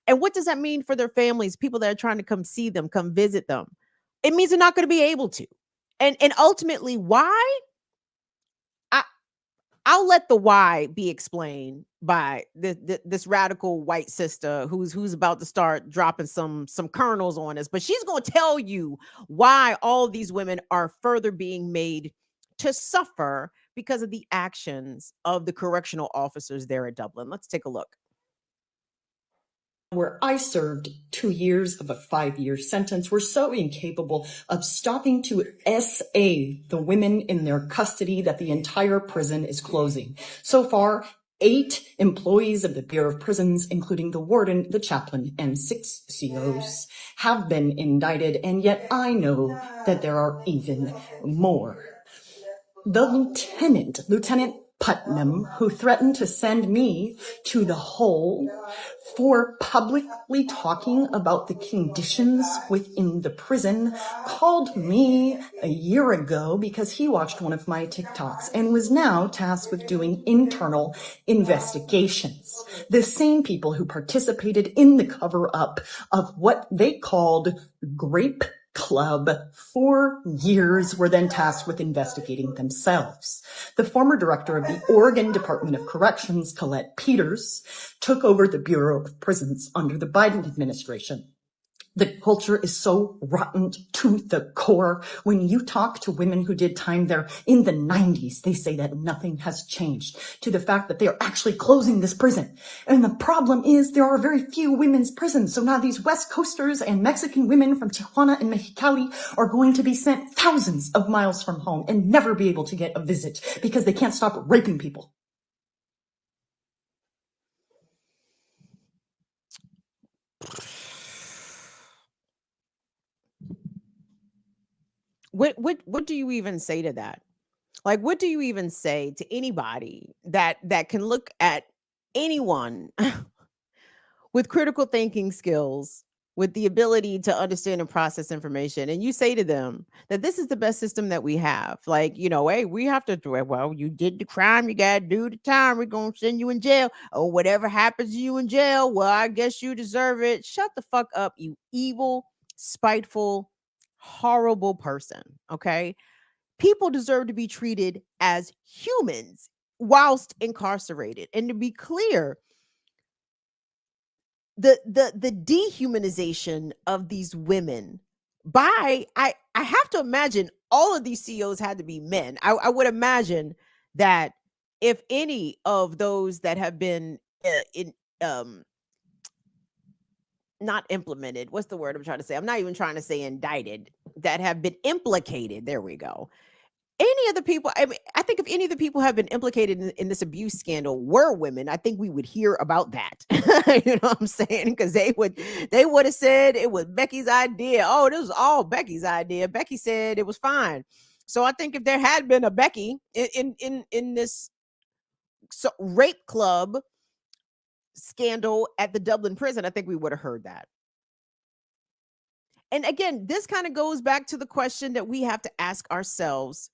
And what does that mean for their families, people that are trying to come see them, come visit them? It means they're not going to be able to. And ultimately, why? I'll let the why be explained by this radical white sister who's about to start dropping some kernels on us. But she's going to tell you why all these women are further being made to suffer because of the actions of the correctional officers there at Dublin. Let's take a look. Where I served 2 years of a 5-year sentence, were so incapable of stopping to SA the women in their custody that the entire prison is closing. So far, 8 employees of the Bureau of Prisons, including the warden, the chaplain, and 6 COs, have been indicted, and yet I know that there are even more. The Lieutenant Putnam, who threatened to send me to the hole for publicly talking about the conditions within the prison, called me a year ago because he watched one of my TikToks and was now tasked with doing internal investigations. The same people who participated in the cover-up of what they called Grape Club for years were then tasked with investigating themselves. The former director of the Oregon Department of Corrections, Colette Peters, took over the Bureau of Prisons under the Biden administration. The culture is so rotten to the core. When you talk to women who did time there in the 90s, they say that nothing has changed, to the fact that they are actually closing this prison. And the problem is there are very few women's prisons. So now these West Coasters and Mexican women from Tijuana and Mexicali are going to be sent thousands of miles from home and never be able to get a visit because they can't stop raping people. What do you even say to that? Like, what do you even say to anybody that can look at anyone with critical thinking skills, with the ability to understand and process information, and you say to them that this is the best system that we have? Like, hey, we have to do it. Well, you did the crime, you got to do the time. We're going to send you in jail. Or whatever happens to you in jail, well, I guess you deserve it. Shut the fuck up, you evil, spiteful, horrible person. Okay. People deserve to be treated as humans whilst incarcerated. And to be clear, the dehumanization of these women by I have to imagine all of these CEOs had to be men. I would imagine that if any of those that have been in not implemented, what's the word I'm trying to say? I'm not even trying to say indicted, that have been implicated. There we go. Any of the people, I think if any of the people have been implicated in this abuse scandal were women, I think we would hear about that. You know what I'm saying? Because they would have said it was Becky's idea. Oh, this was all Becky's idea. Becky said it was fine. So I think if there had been a Becky in this rape club scandal at the Dublin prison, I think we would have heard that. And again, this kind of goes back to the question that we have to ask ourselves,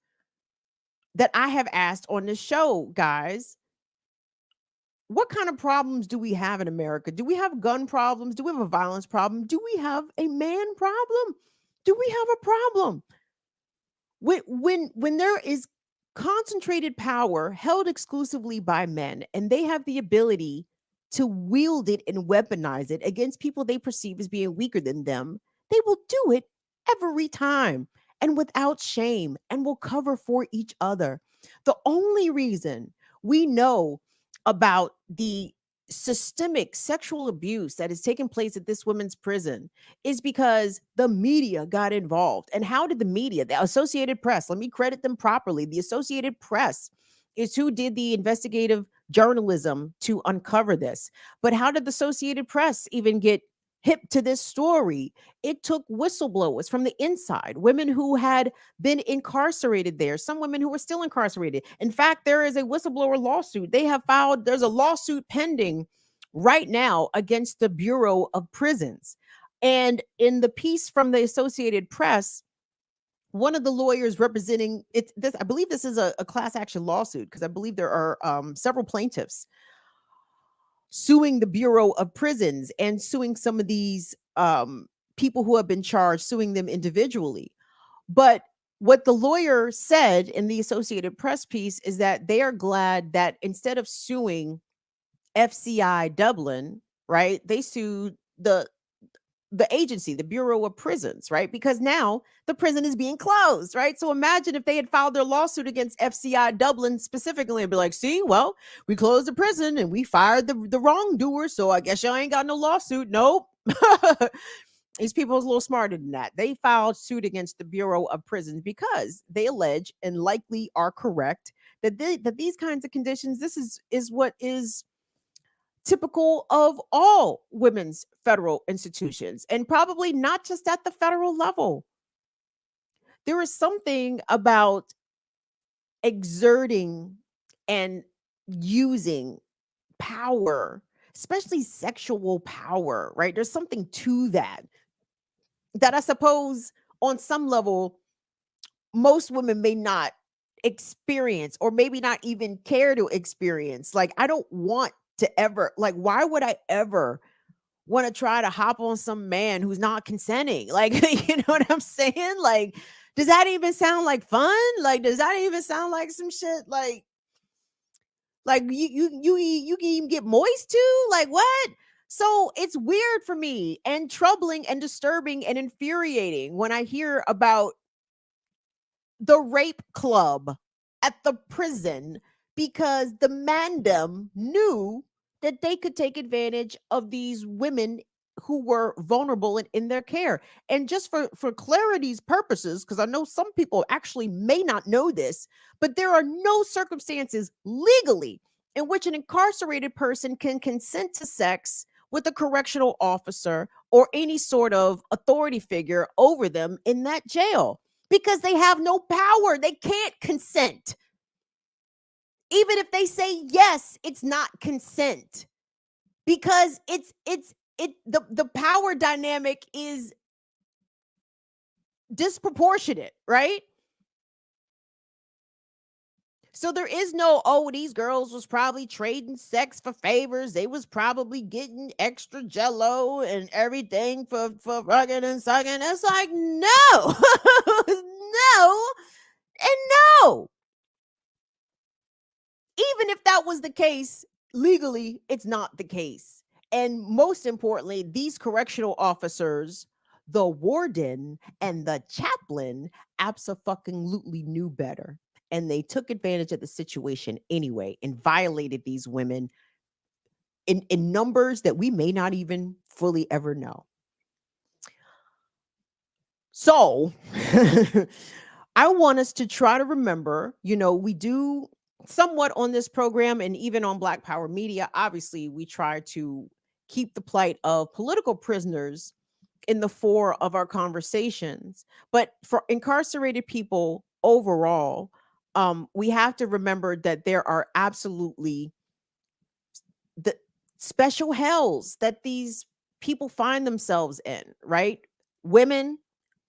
that I have asked on this show, guys. What kind of problems do we have in America? Do we have gun problems? Do we have a violence problem? Do we have a man problem? Do we have a problem? When there is concentrated power held exclusively by men, and they have the ability to wield it and weaponize it against people they perceive as being weaker than them, they will do it every time and without shame, and will cover for each other. The only reason we know about the systemic sexual abuse that is taking place at this women's prison is because the media got involved. And how did the media, the Associated Press, let me credit them properly, the Associated Press is who did the investigative journalism to uncover this. But how did the Associated Press even get hip to this story? It took whistleblowers from the inside, women who had been incarcerated there, some women who were still incarcerated. In fact, there is a whistleblower lawsuit they have filed. There's a lawsuit pending right now against the Bureau of Prisons. And in the piece from the Associated Press, one of the lawyers representing it, this, I believe this is a class action lawsuit, because I believe there are several plaintiffs suing the Bureau of Prisons and suing some of these people who have been charged, suing them individually. But what the lawyer said in the Associated Press piece is that they are glad that instead of suing FCI Dublin, right, they sued the agency, the Bureau of Prisons, right? Because now the prison is being closed, right? So imagine if they had filed their lawsuit against FCI Dublin specifically and be like, see, well, we closed the prison and we fired the wrongdoer, so I guess y'all ain't got no lawsuit. Nope. These people are a little smarter than that. They filed suit against the Bureau of Prisons because they allege, and likely are correct, that these kinds of conditions, this is what is typical of all women's federal institutions, and probably not just at the federal level. There is something about exerting and using power, especially sexual power, right? There's something to that I suppose on some level most women may not experience or maybe not even care to experience. Like, I don't want to ever, like, why would I ever want to try to hop on some man who's not consenting? Like, you know what I'm saying? Like, does that even sound like fun? Like, does that even sound like some shit? Like you can even get moist too? Like, what? So it's weird for me and troubling and disturbing and infuriating when I hear about the rape club at the prison because the mandem knew that they could take advantage of these women who were vulnerable and in their care. And just for clarity's purposes, because I know some people actually may not know this, but there are no circumstances legally in which an incarcerated person can consent to sex with a correctional officer or any sort of authority figure over them in that jail because they have no power. They can't consent. Even if they say yes, it's not consent because the power dynamic is disproportionate, right? So there is no, oh, these girls was probably trading sex for favors. They was probably getting extra jello and everything for fucking and sucking. It's like, no, no, and no. Even if that was the case, legally, it's not the case. And most importantly, these correctional officers, the warden and the chaplain, absolutely knew better. And they took advantage of the situation anyway and violated these women in numbers that we may not even fully ever know. So I want us to try to remember, we do somewhat on this program and even on Black Power Media. Obviously, we try to keep the plight of political prisoners in the fore of our conversations. But for incarcerated people overall, we have to remember that there are absolutely the special hells that these people find themselves in, right? Women,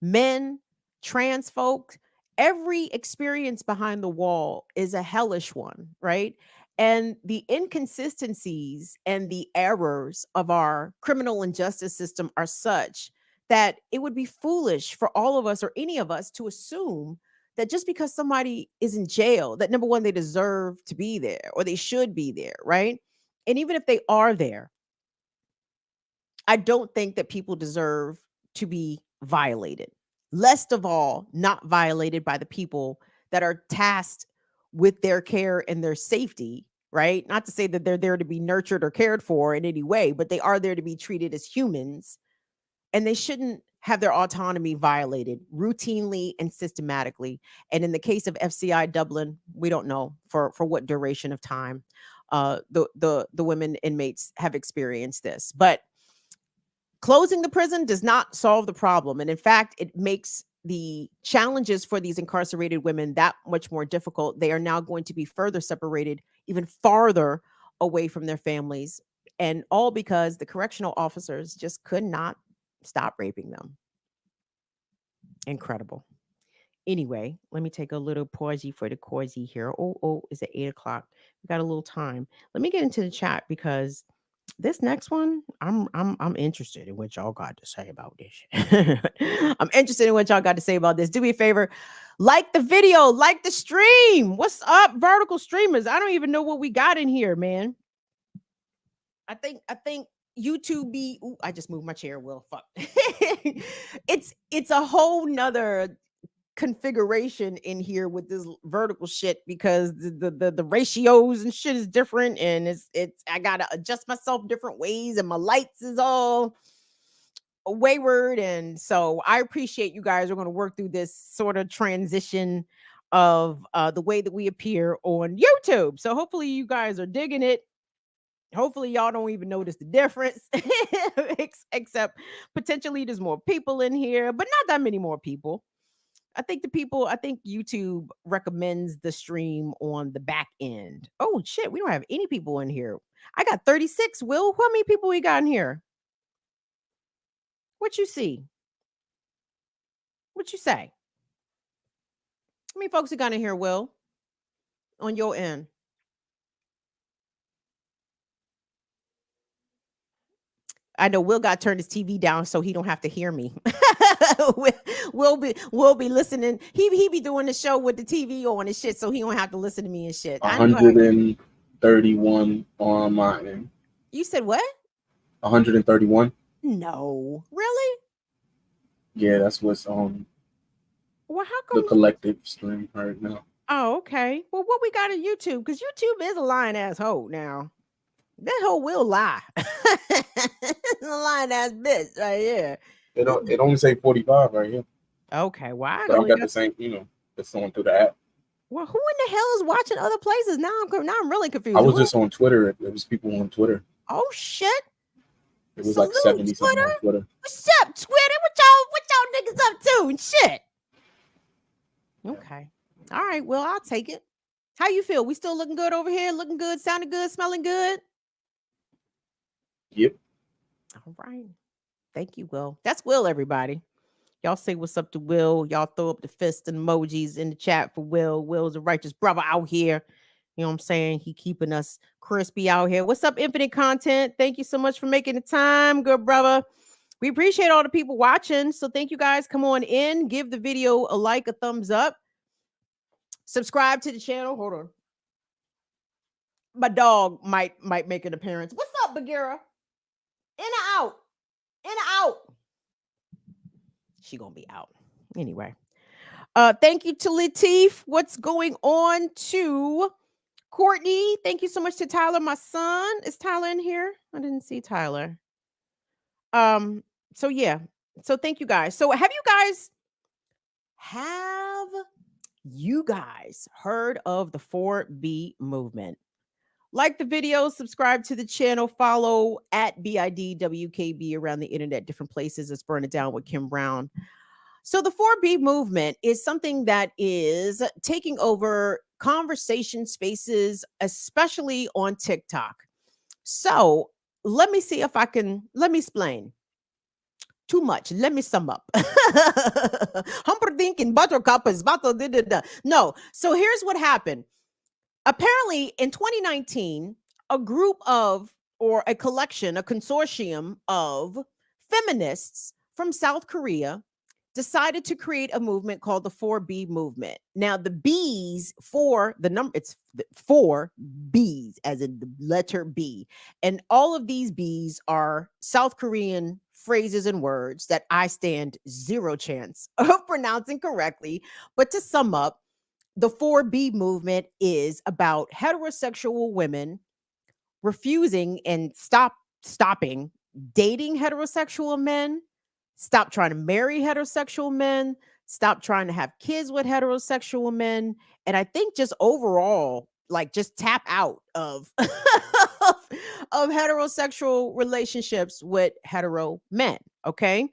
men, trans folk, every experience behind the wall is a hellish one, right? And the inconsistencies and the errors of our criminal and justice system are such that it would be foolish for all of us or any of us to assume that just because somebody is in jail, that number one, they deserve to be there or they should be there, right? And even if they are there, I don't think that people deserve to be violated. Least of all, not violated by the people that are tasked with their care and their safety, right? Not to say that they're there to be nurtured or cared for in any way, but they are there to be treated as humans. And they shouldn't have their autonomy violated routinely and systematically. And in the case of FCI Dublin, we don't know for what duration of time the women inmates have experienced this. But closing the prison does not solve the problem. And in fact, it makes the challenges for these incarcerated women that much more difficult. They are now going to be further separated, even farther away from their families. And all because the correctional officers just could not stop raping them. Incredible. Anyway, let me take a little pausey for the causey here. Oh, it's at 8 o'clock. We got a little time. Let me get into the chat because this next one, I'm interested in what y'all got to say about this. I'm interested in what y'all got to say about this. Do me a favor, like the video, like the stream. What's up, vertical streamers? I don't even know what we got in here, man. I think YouTube be. Ooh, I just moved my chair. Well, fuck. It's a whole nother configuration in here with this vertical shit because the ratios and shit is different, and it's I gotta adjust myself different ways, and my lights is all wayward. And so I appreciate you guys are going to work through this sort of transition of the way that we appear on YouTube. So hopefully you guys are digging it. Hopefully y'all don't even notice the difference, except potentially there's more people in here, but not that many more people. I think YouTube recommends the stream on the back end. Oh shit, we don't have any people in here. I got 36. Will, how many people we got in here? What you see? What you say? How many folks we got in here, Will? On your end. I know Will got to turn his TV down so he don't have to hear me. We'll be listening. He be doing the show with the TV on and shit, so he don't have to listen to me and shit. 131 on my end. You said what? 131. No, really? Yeah, that's what's on Well, how come the collective stream right now. Oh, okay. Well, what we got on YouTube? Because YouTube is a lying ass hoe now. That hoe will lie. It's a lying ass bitch right here. It only say 45 right here. Okay, why? But I got the same, it's on through the app. Well, who in the hell is watching other places? Now I'm really confused. I was just on Twitter. It was people on Twitter. Oh shit. It was like 70 something on Twitter. What's up, Twitter? What y'all niggas up to and shit? Okay. All right. Well, I'll take it. How you feel? We still looking good over here? Looking good, sounding good, smelling good? Yep. All right. Thank you, Will. That's Will, everybody. Y'all say what's up to Will. Y'all throw up the fist and emojis in the chat for Will. Will's a righteous brother out here. You know what I'm saying? He keeping us crispy out here. What's up, Infinite Content? Thank you so much for making the time, good brother. We appreciate all the people watching. So thank you guys. Come on in. Give the video a like, a thumbs up. Subscribe to the channel. Hold on. My dog might make an appearance. What's up, Bagheera? In or out? In or out? She gonna be out. Anyway. Thank you to Latif. What's going on to Courtney? Thank you so much to Tyler, my son. Is Tyler in here? I didn't see Tyler. So yeah. So thank you guys. So have you guys heard of the 4B movement? Like the video, subscribe to the channel, follow at BIDWKB around the internet, different places. It's Burn It Down with Kim Brown. So the 4B movement is something that is taking over conversation spaces, especially on TikTok. So let me see if let me explain. Too much. Let me sum up. Humperdinck and Buttercup is No. So here's what happened. Apparently, in 2019, a consortium of feminists from South Korea decided to create a movement called the 4B movement. Now, the B's for the number, it's 4 B's as in the letter B. And all of these B's are South Korean phrases and words that I stand zero chance of pronouncing correctly. But to sum up, the 4B movement is about heterosexual women refusing and stopping dating heterosexual men, stop trying to marry heterosexual men, stop trying to have kids with heterosexual men, and I think just overall, like just tap out of of heterosexual relationships with hetero men, okay?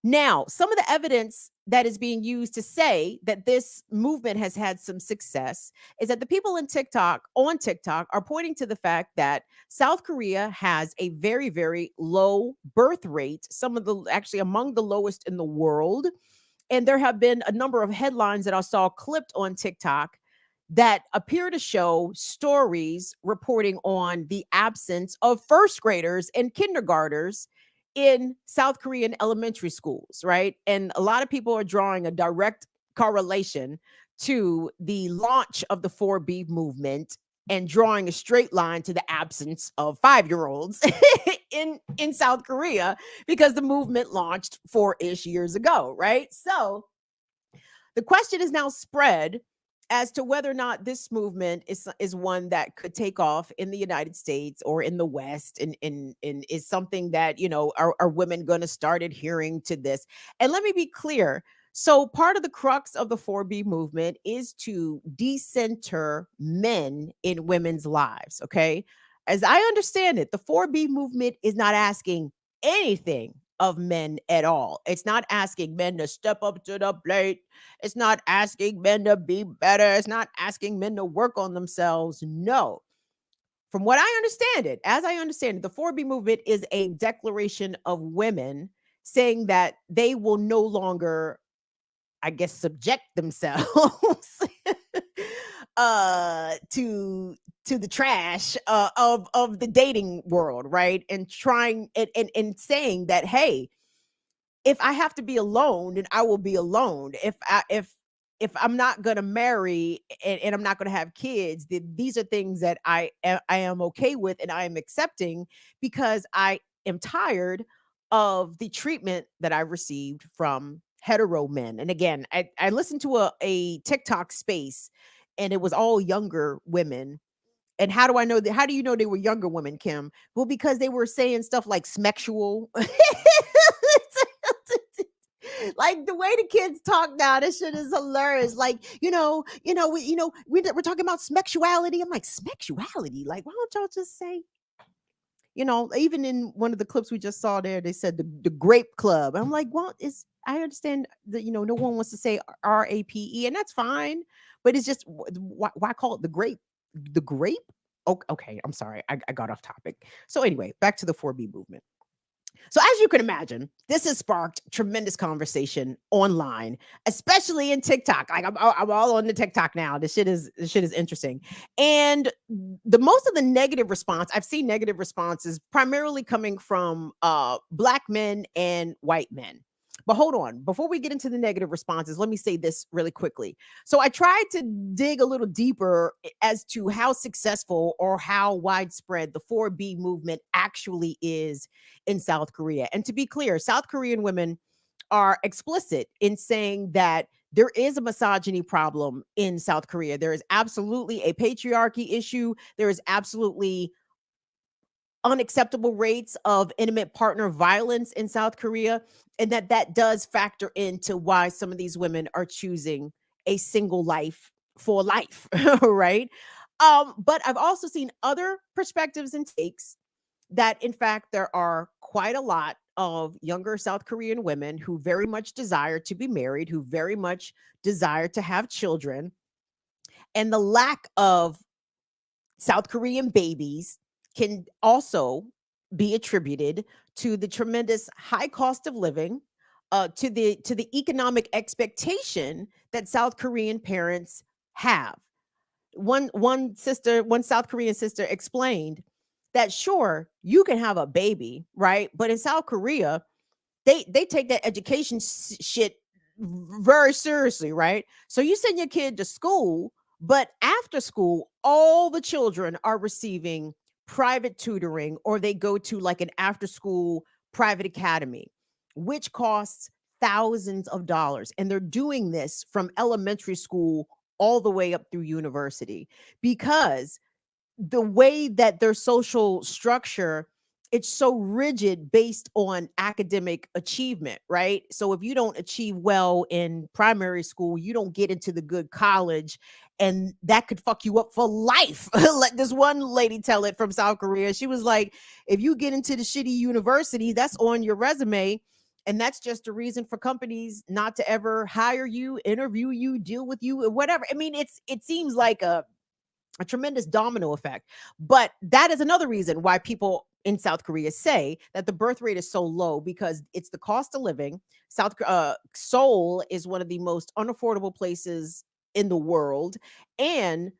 Now, some of the evidence that is being used to say that this movement has had some success is that the people on TikTok are pointing to the fact that South Korea has a very, very low birth rate, actually among the lowest in the world. And there have been a number of headlines that I saw clipped on TikTok that appear to show stories reporting on the absence of first graders and kindergartners in South Korean elementary schools, right? And a lot of people are drawing a direct correlation to the launch of the 4B movement and drawing a straight line to the absence of 5-year-olds in South Korea because the movement launched 4-ish years ago, right? So the question is now spread as to whether or not this movement is one that could take off in the United States or in the West, and is something that, are women going to start adhering to this? And let me be clear. So part of the crux of the 4B movement is to decenter men in women's lives, okay? As I understand it, the 4B movement is not asking anything of men at all. It's not asking men to step up to the plate. It's not asking men to be better. It's not asking men to work on themselves. No. From what I understand it, as I understand it, the 4B movement is a declaration of women saying that they will no longer, I guess, subject themselves to the trash of the dating world, right? And trying and saying that, hey, if I have to be alone, then I will be alone. If I'm not gonna marry and I'm not gonna have kids, then these are things that I am okay with and I am accepting because I am tired of the treatment that I received from hetero men. And again, I listened to a TikTok space and it was all younger women. And how do I know that? How do you know they were younger women, Kim? Well, because they were saying stuff like smexual. Like the way the kids talk now, this shit is hilarious. Like, we're talking about smexuality. I'm like, smexuality? Like, why don't y'all just say, even in one of the clips we just saw there, they said the grape club. I'm like, well, I understand that, no one wants to say RAPE, and that's fine, but it's just, why call it the grape? The grape? Okay, I'm sorry. I got off topic. So anyway, back to the 4B movement. So as you can imagine, this has sparked tremendous conversation online, especially in TikTok. Like I'm all on the TikTok now. This shit is interesting. And the most of the negative response, I've seen negative responses primarily coming from Black men and white men. But hold on, before we get into the negative responses, let me say this really quickly. So I tried to dig a little deeper as to how successful or how widespread the 4B movement actually is in South Korea. And to be clear, South Korean women are explicit in saying that there is a misogyny problem in South Korea. There is absolutely a patriarchy issue. There is absolutely unacceptable rates of intimate partner violence in South Korea, and that does factor into why some of these women are choosing a single life for life, right? But I've also seen other perspectives and takes that, in fact, there are quite a lot of younger South Korean women who very much desire to be married, who very much desire to have children, and the lack of South Korean babies can also be attributed to the tremendous high cost of living, to the economic expectation that South Korean parents have. One South Korean sister explained that sure, you can have a baby, right? But in South Korea, they take that education shit very seriously, right? So you send your kid to school, but after school, all the children are receiving private tutoring, or they go to like an after school private academy, which costs thousands of dollars. And they're doing this from elementary school all the way up through university, because the way that their social structure, it's so rigid based on academic achievement, right? So if you don't achieve well in primary school, you don't get into the good college, and that could fuck you up for life. Let this one lady tell it from South Korea. She was like, if you get into the shitty university, that's on your resume, and that's just a reason for companies not to ever hire you, interview you, deal with you, or whatever. I mean, it seems like a tremendous domino effect. But that is another reason why people in South Korea say that the birth rate is so low, because it's the cost of living. Seoul is one of the most unaffordable places in the world, and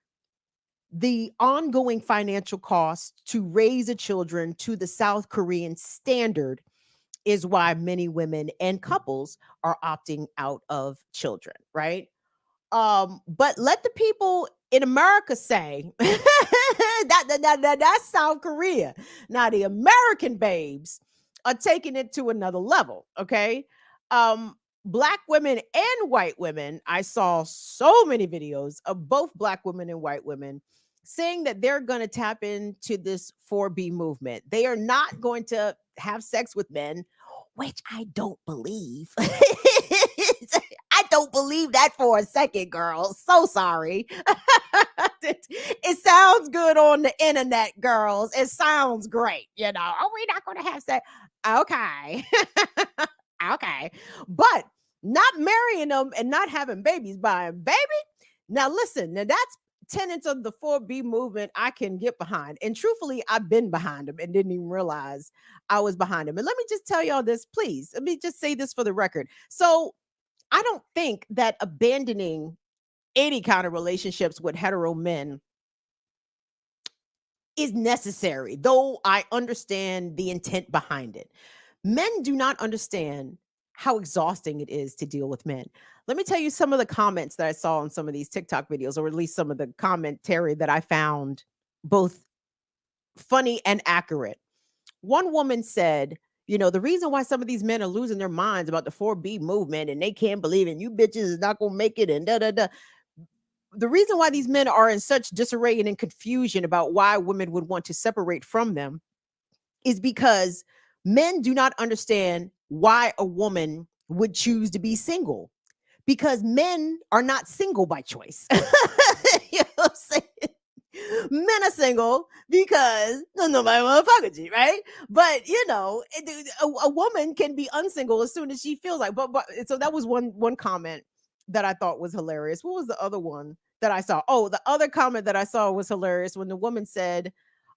the ongoing financial cost to raise a children to the South Korean standard is why many women and couples are opting out of children, right? But let the people in America say that's South Korea. Now the American babes are taking it to another level. Okay. Black women and white women, I saw so many videos of both Black women and white women saying that they're going to tap into this 4B movement. They are not going to have sex with men, which I don't believe. I don't believe that for a second, girls. So sorry. It sounds good on the internet, girls. It sounds great. Oh, we're not going to have sex. Okay. Okay. But not marrying them and not having babies by him, baby. Now listen, now that's tenets of the 4B movement I can get behind. And truthfully, I've been behind them and didn't even realize I was behind them. And let me just tell y'all this, please. Let me just say this for the record. So I don't think that abandoning any kind of relationships with hetero men is necessary, though I understand the intent behind it. Men do not understand how exhausting it is to deal with men. Let me tell you some of the comments that I saw on some of these TikTok videos, or at least some of the commentary that I found both funny and accurate. One woman said, you know, the reason why some of these men are losing their minds about the 4B movement and they can't believe it, you bitches is not going to make it, and da da da. The reason why these men are in such disarray and in confusion about why women would want to separate from them is because men do not understand why a woman would choose to be single, because men are not single by choice. You know what I'm saying? Men are single because nobody want to fuck with you, right? But you know, a woman can be unsingle as soon as she feels like. But so that was one comment that I thought was hilarious. What was the other one that I saw? Oh, the other comment that I saw was hilarious when the woman said,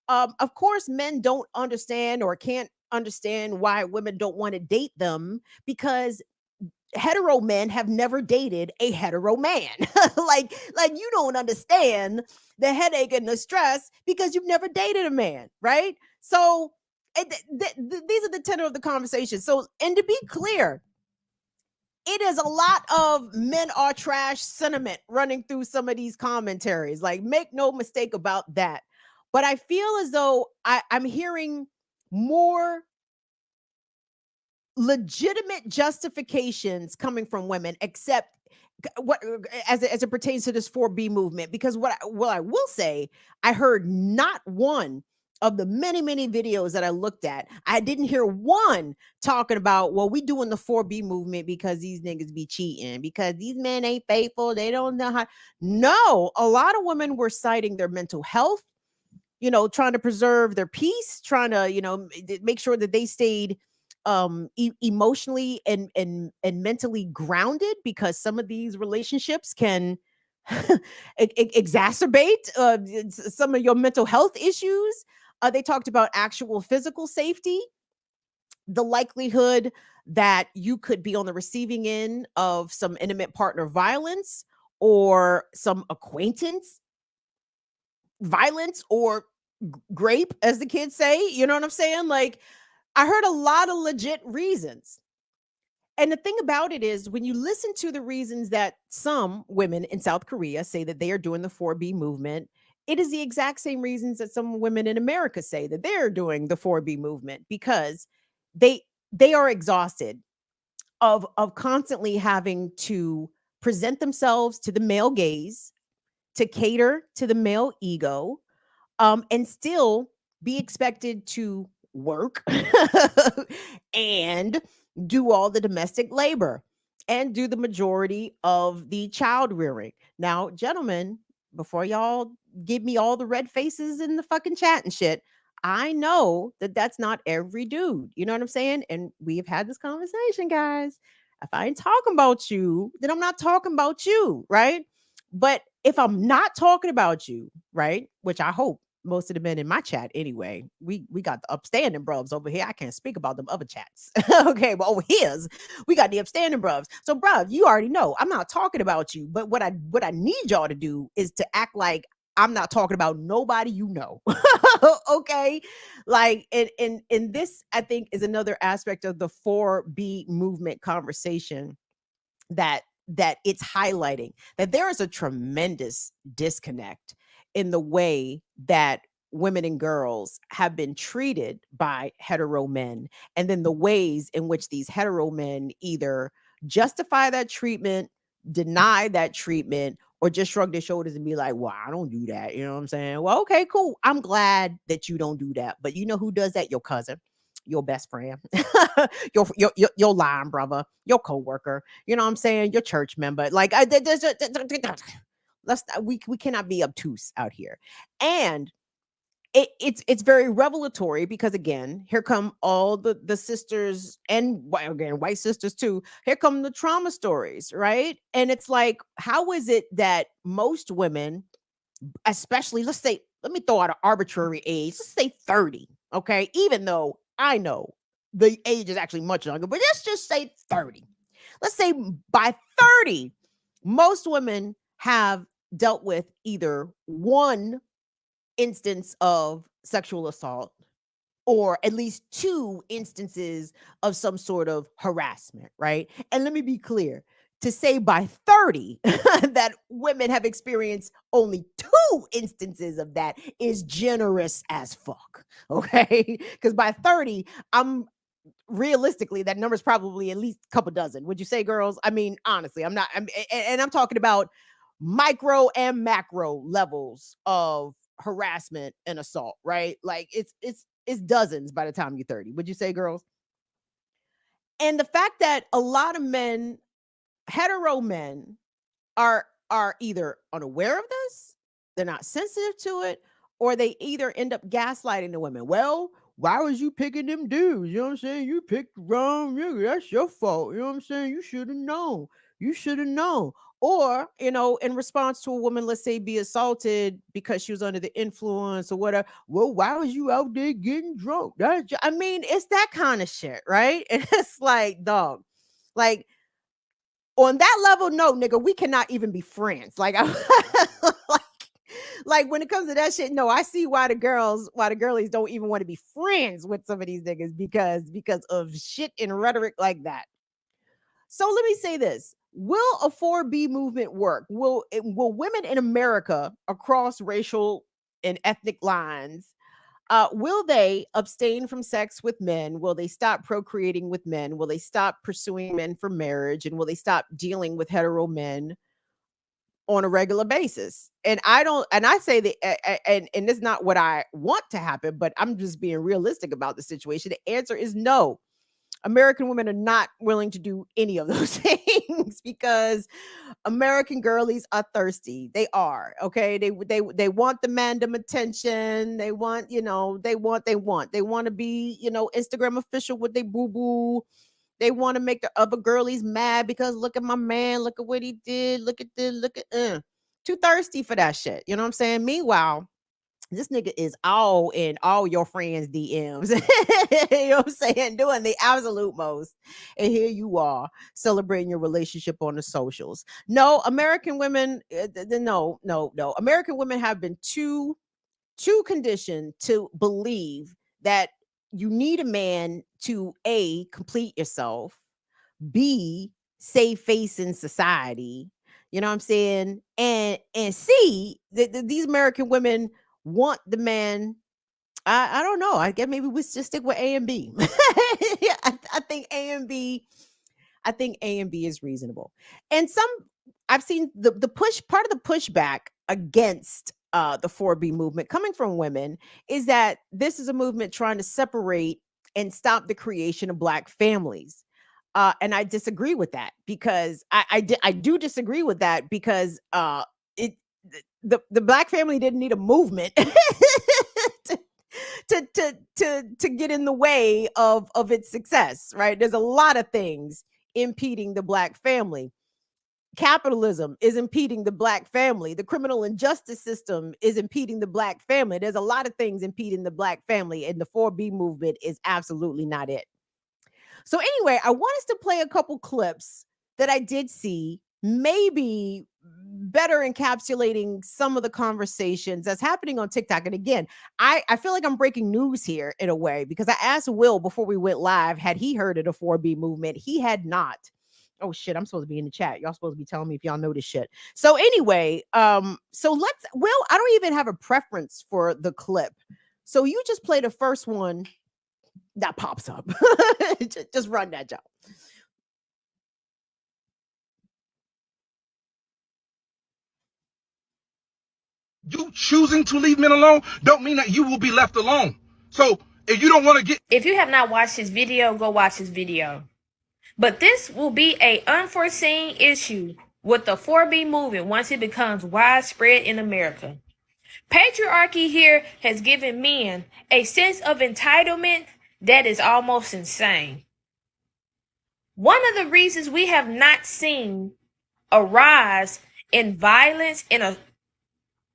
of course, men don't understand or can't understand why women don't want to date them because hetero men have never dated a hetero man. like you don't understand the headache and the stress because you've never dated a man, right? So these are the tenor of the conversation. So, and to be clear, it is a lot of men are trash sentiment running through some of these commentaries. Like, make no mistake about that. But I feel as though I'm hearing more legitimate justifications coming from women, except what as it pertains to this 4B movement. Because what I will say, I heard not one of the many videos that I looked at, I didn't hear one talking about, well, we doing the 4B movement because these niggas be cheating, because these men ain't faithful, they don't know how. No, a lot of women were citing their mental health, you know, trying to preserve their peace, trying to, you know, make sure that they stayed emotionally and mentally grounded, because some of these relationships can exacerbate some of your mental health issues. They talked about actual physical safety, the likelihood that you could be on the receiving end of some intimate partner violence or some acquaintance violence or grape, as the kids say. You know what I'm saying? Like, I heard a lot of legit reasons. And the thing about it is, when you listen to the reasons that some women in South Korea say that they are doing the 4B movement, it is the exact same reasons that some women in America say that they're doing the 4B movement, because they are exhausted of constantly having to present themselves to the male gaze, to cater to the male ego, and still be expected to work and do all the domestic labor and do the majority of the child rearing. Now, gentlemen, before y'all give me all the red faces in the fucking chat and shit, I know that that's not every dude. You know what I'm saying? And we've had this conversation, guys. If I ain't talking about you, then I'm not talking about you, right? But if I'm not talking about you, right, which I hope most of the men in my chat anyway, we got the upstanding bruvs over here. I can't speak about them other chats. Okay, but over here's we got the upstanding bruvs. So bruv, you already know I'm not talking about you, but what I need y'all to do is to act like I'm not talking about nobody you know. Okay, like and this, I think, is another aspect of the 4B movement conversation that it's highlighting, that there is a tremendous disconnect in the way that women and girls have been treated by hetero men, and then the ways in which these hetero men either justify that treatment, deny that treatment, or just shrug their shoulders and be like, well, I don't do that. You know what I'm saying? Well, okay, cool. I'm glad that you don't do that. But you know who does that? Your cousin, your best friend, your line brother, your coworker. You know what I'm saying? Your church member. Like, we cannot be obtuse out here. And it's very revelatory because again, here come all the sisters and again white sisters too. Here come the trauma stories, right? And it's like, how is it that most women, especially let's say, let me throw out an arbitrary age, let's say 30, okay? Even though I know the age is actually much younger, but let's just say 30. Let's say by 30, most women have dealt with either one instance of sexual assault or at least two instances of some sort of harassment, right? And let me be clear, to say by 30 that women have experienced only two instances of that is generous as fuck, okay? Because by 30, I'm realistically, that number is probably at least a couple dozen. Would you say, girls? I mean, honestly, I'm talking about micro and macro levels of harassment and assault, right? Like it's dozens by the time you're 30. Would you say, girls? And the fact that a lot of men, hetero men, are either unaware of this, they're not sensitive to it, or they either end up gaslighting the women. Well, why was you picking them dudes? You know what I'm saying? You picked the wrong nigga. That's your fault. You know what I'm saying? You should have known. You should have known. Or, you know, in response to a woman, let's say, be assaulted because she was under the influence or whatever. Well, why was you out there getting drunk? I mean, it's that kind of shit, right? And it's like, dog, like, on that level, no, nigga, we cannot even be friends. Like, like when it comes to that shit, no, I see why the girlies don't even want to be friends with some of these niggas because of shit and rhetoric like that. So let me say this. Will a 4B movement work? Will women in America across racial and ethnic lines, will they abstain from sex with men? Will they stop procreating with men? Will they stop pursuing men for marriage? And will they stop dealing with hetero men on a regular basis? And I say that, and it's not what I want to happen, but I'm just being realistic about the situation. The answer is no. American women are not willing to do any of those things because American girlies are thirsty. They are, okay? They want the mandem attention. They want, they want to be, Instagram official with they boo-boo. They want to make the other girlies mad because look at my man, look at what he did, look at this, too thirsty for that shit. You know what I'm saying? Meanwhile, this nigga is all in all your friends' DMs. You know what I'm saying? Doing the absolute most. And here you are celebrating your relationship on the socials. No, American women, no. American women have been too conditioned to believe that you need a man to A, complete yourself, B, save face in society. You know what I'm saying? And C, these American women want the man. I don't know. I guess maybe we just stick with A and B. I think A and B. I think A and B is reasonable. And I've seen the push, part of the pushback against the 4B movement coming from women is that this is a movement trying to separate and stop the creation of Black families. And I disagree with that because I do disagree with that because the Black family didn't need a movement to get in the way of its success, right? There's a lot of things impeding the Black family. Capitalism is impeding the Black family. The criminal injustice system is impeding the Black family. There's a lot of things impeding the Black family, and the 4B movement is absolutely not it. So anyway, I want us to play a couple clips that I did see, maybe better encapsulating some of the conversations that's happening on TikTok. And again, I feel like I'm breaking news here in a way because I asked Will before we went live, had he heard of the 4B movement? He had not. Oh shit, I'm supposed to be in the chat. Y'all supposed to be telling me if y'all know this shit. So anyway, so Will, I don't even have a preference for the clip. So you just play the first one that pops up. Just run that job. You choosing to leave men alone don't mean that you will be left alone. So if you don't want to get... If you have not watched his video, go watch his video. But this will be an unforeseen issue with the 4B movement once it becomes widespread in America. Patriarchy here has given men a sense of entitlement that is almost insane. One of the reasons we have not seen a rise in violence in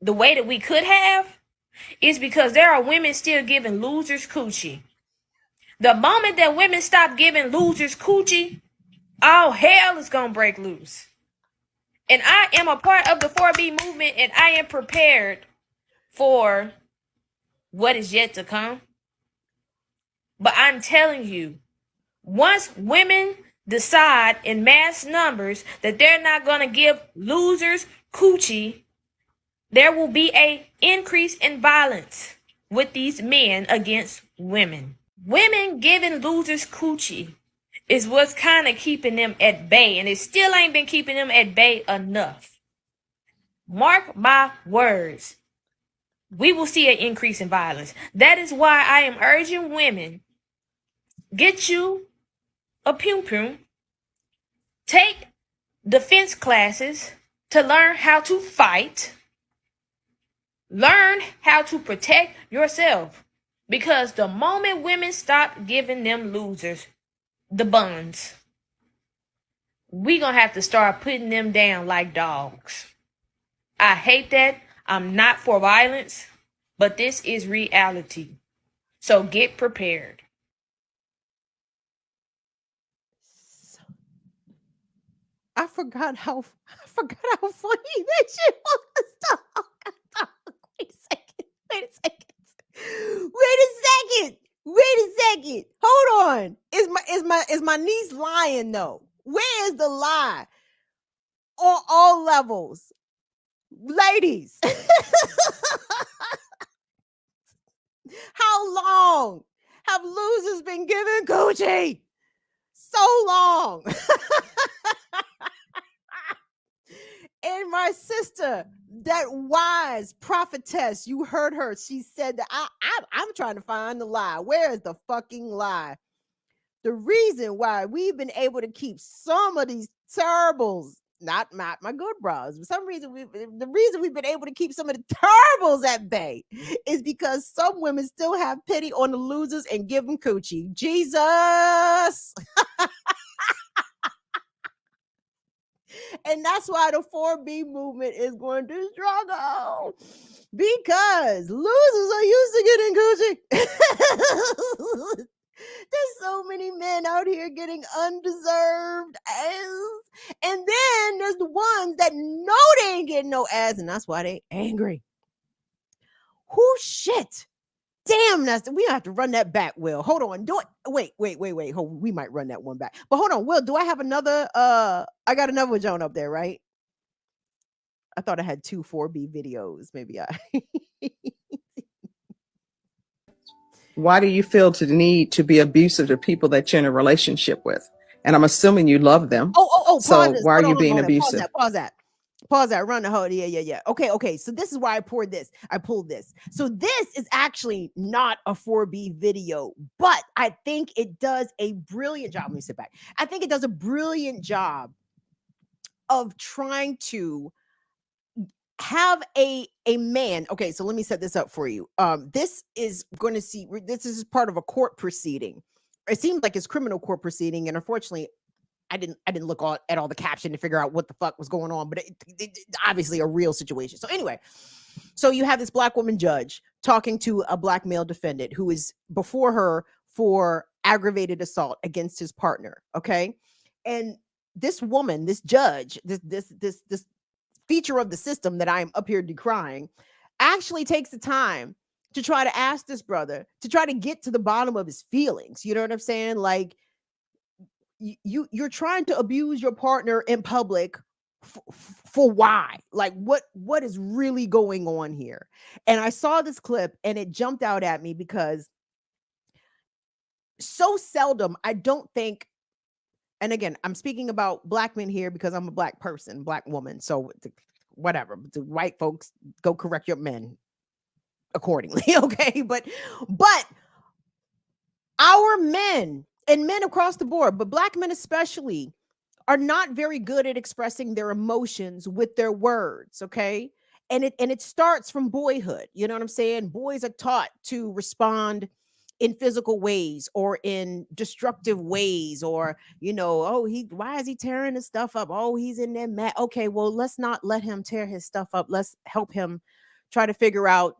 the way that we could have is because there are women still giving losers coochie. The moment that women stop giving losers coochie, all hell is gonna break loose. And I am a part of the 4B movement, and I am prepared for what is yet to come. But I'm telling you, once women decide in mass numbers that they're not going to give losers coochie, there will be an increase in violence with these men against women. Women giving losers coochie is what's kind of keeping them at bay, and it still ain't been keeping them at bay enough. Mark my words. We will see an increase in violence. That is why I am urging women, get you a pum-pum, take defense classes to learn how to fight, learn how to protect yourself. Because the moment women stop giving them losers the buns, we gonna have to start putting them down like dogs. I hate that. I'm not for violence, but this is reality. So get prepared. I forgot how funny that shit was. Wait a second. Hold on. Is my niece lying though? Where is the lie? On all levels. Ladies. How long have losers been giving coochie? So long. And my sister, that wise prophetess, you heard her. She said that I'm trying to find the lie. Where is the fucking lie? The reason why we've been able to keep some of these terribles, not my good bras, for some reason the reason we've been able to keep some of the terribles at bay is because some women still have pity on the losers and give them coochie. Jesus. And that's why the 4B movement is going to struggle, because losers are used to getting coochie. There's so many men out here getting undeserved ass. And then there's the ones that know they ain't getting no ass, and that's why they angry. Who shit? Damn, we have to run that back, Will. Hold on. Do it. Wait. Hold, we might run that one back. But hold on, Will. Do I have another? I got another Joan up there, right? I thought I had 2 4B videos. Maybe I. Why do you feel the need to be abusive to people that you're in a relationship with? And I'm assuming you love them. Oh. So why are you being abusive? Pause that. Run the whole. Yeah. Okay. So this is why I pulled this. So this is actually not a 4B video, but I think it does a brilliant job. Let me sit back. I think it does a brilliant job of trying to have a man. Okay, so let me set this up for you. This is part of a court proceeding. It seems like it's criminal court proceeding, and unfortunately, I didn't look at all the caption to figure out what the fuck was going on, but it's obviously a real situation. So anyway, so you have this black woman judge talking to a black male defendant who is before her for aggravated assault against his partner. Okay, and this woman, this judge, this feature of the system that I'm up here decrying, actually takes the time to try to ask this brother to try to get to the bottom of his feelings. You know what I'm saying? Like, you're trying to abuse your partner in public for why? Like, what is really going on here? And I saw this clip and it jumped out at me because so seldom, I don't think, and again, I'm speaking about black men here because I'm a black person, black woman. So whatever, the white folks, go correct your men accordingly. Okay. But our men, and men across the board, but black men especially, are not very good at expressing their emotions with their words. Okay. it starts from boyhood. You know what I'm saying? Boys are taught to respond in physical ways or in destructive ways, or oh, why is he tearing his stuff up? Oh, he's in there mad. Okay, well, let's not let him tear his stuff up. Let's help him try to figure out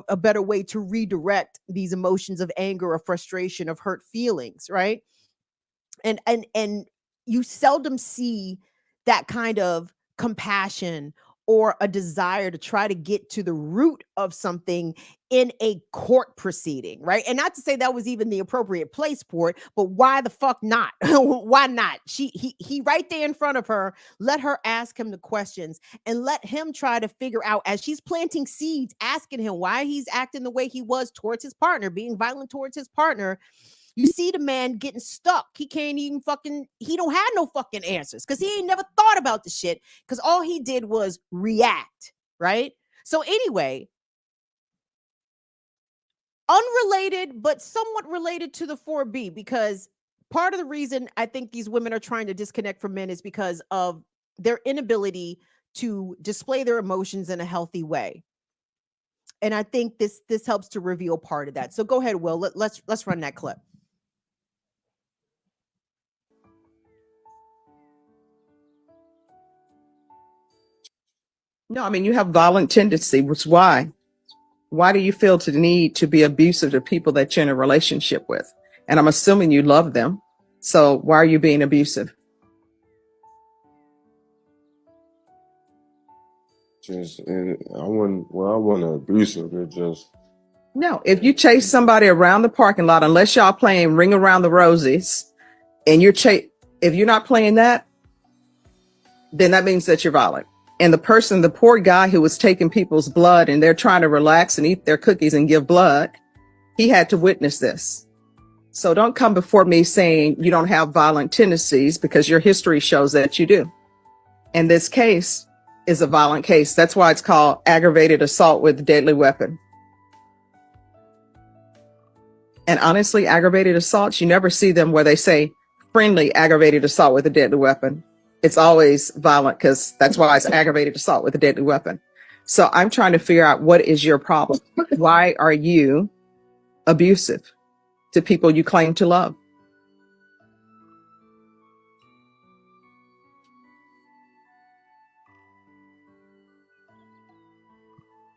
a better way to redirect these emotions of anger or frustration, of hurt feelings, right? And you seldom see that kind of compassion or a desire to try to get to the root of something in a court proceeding, right? And not to say that was even the appropriate place for it, but why the fuck not? Why not? He right there in front of her, let her ask him the questions and let him try to figure out, as she's planting seeds, asking him why he's acting the way he was towards his partner, being violent towards his partner. You see the man getting stuck. He can't even he don't have no fucking answers because he ain't never thought about the shit, because all he did was react, right? So anyway, unrelated, but somewhat related to the 4B, because part of the reason I think these women are trying to disconnect from men is because of their inability to display their emotions in a healthy way. And I think this helps to reveal part of that. So go ahead, Will. Let's run that clip. No, I mean, you have violent tendency, which why? Why do you feel the need to be abusive to people that you're in a relationship with? And I'm assuming you love them. So why are you being abusive? I wasn't abusive. It just. No, if you chase somebody around the parking lot, unless y'all playing Ring Around the Rosies, and if you're not playing that, then that means that you're violent. And the poor guy who was taking people's blood and they're trying to relax and eat their cookies and give blood, he had to witness this. So don't come before me saying you don't have violent tendencies, because your history shows that you do. And this case is a violent case. That's why it's called aggravated assault with a deadly weapon. And honestly, aggravated assaults, you never see them where they say friendly aggravated assault with a deadly weapon. It's always violent, because that's why it's aggravated assault with a deadly weapon. So I'm trying to figure out, what is your problem? Why are you abusive to people you claim to love?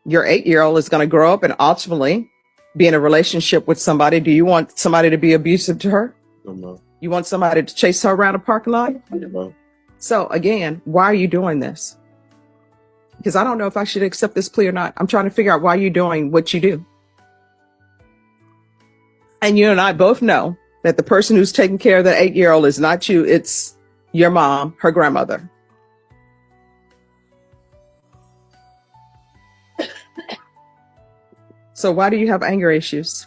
Your 8-year-old is going to grow up and ultimately be in a relationship with somebody. Do you want somebody to be abusive to her? No. You want somebody to chase her around a parking lot? No. So again, why are you doing this? Because I don't know if I should accept this plea or not. I'm trying to figure out why you're doing what you do. And you and I both know that the person who's taking care of that 8-year-old is not you. It's your mom, her grandmother. So why do you have anger issues?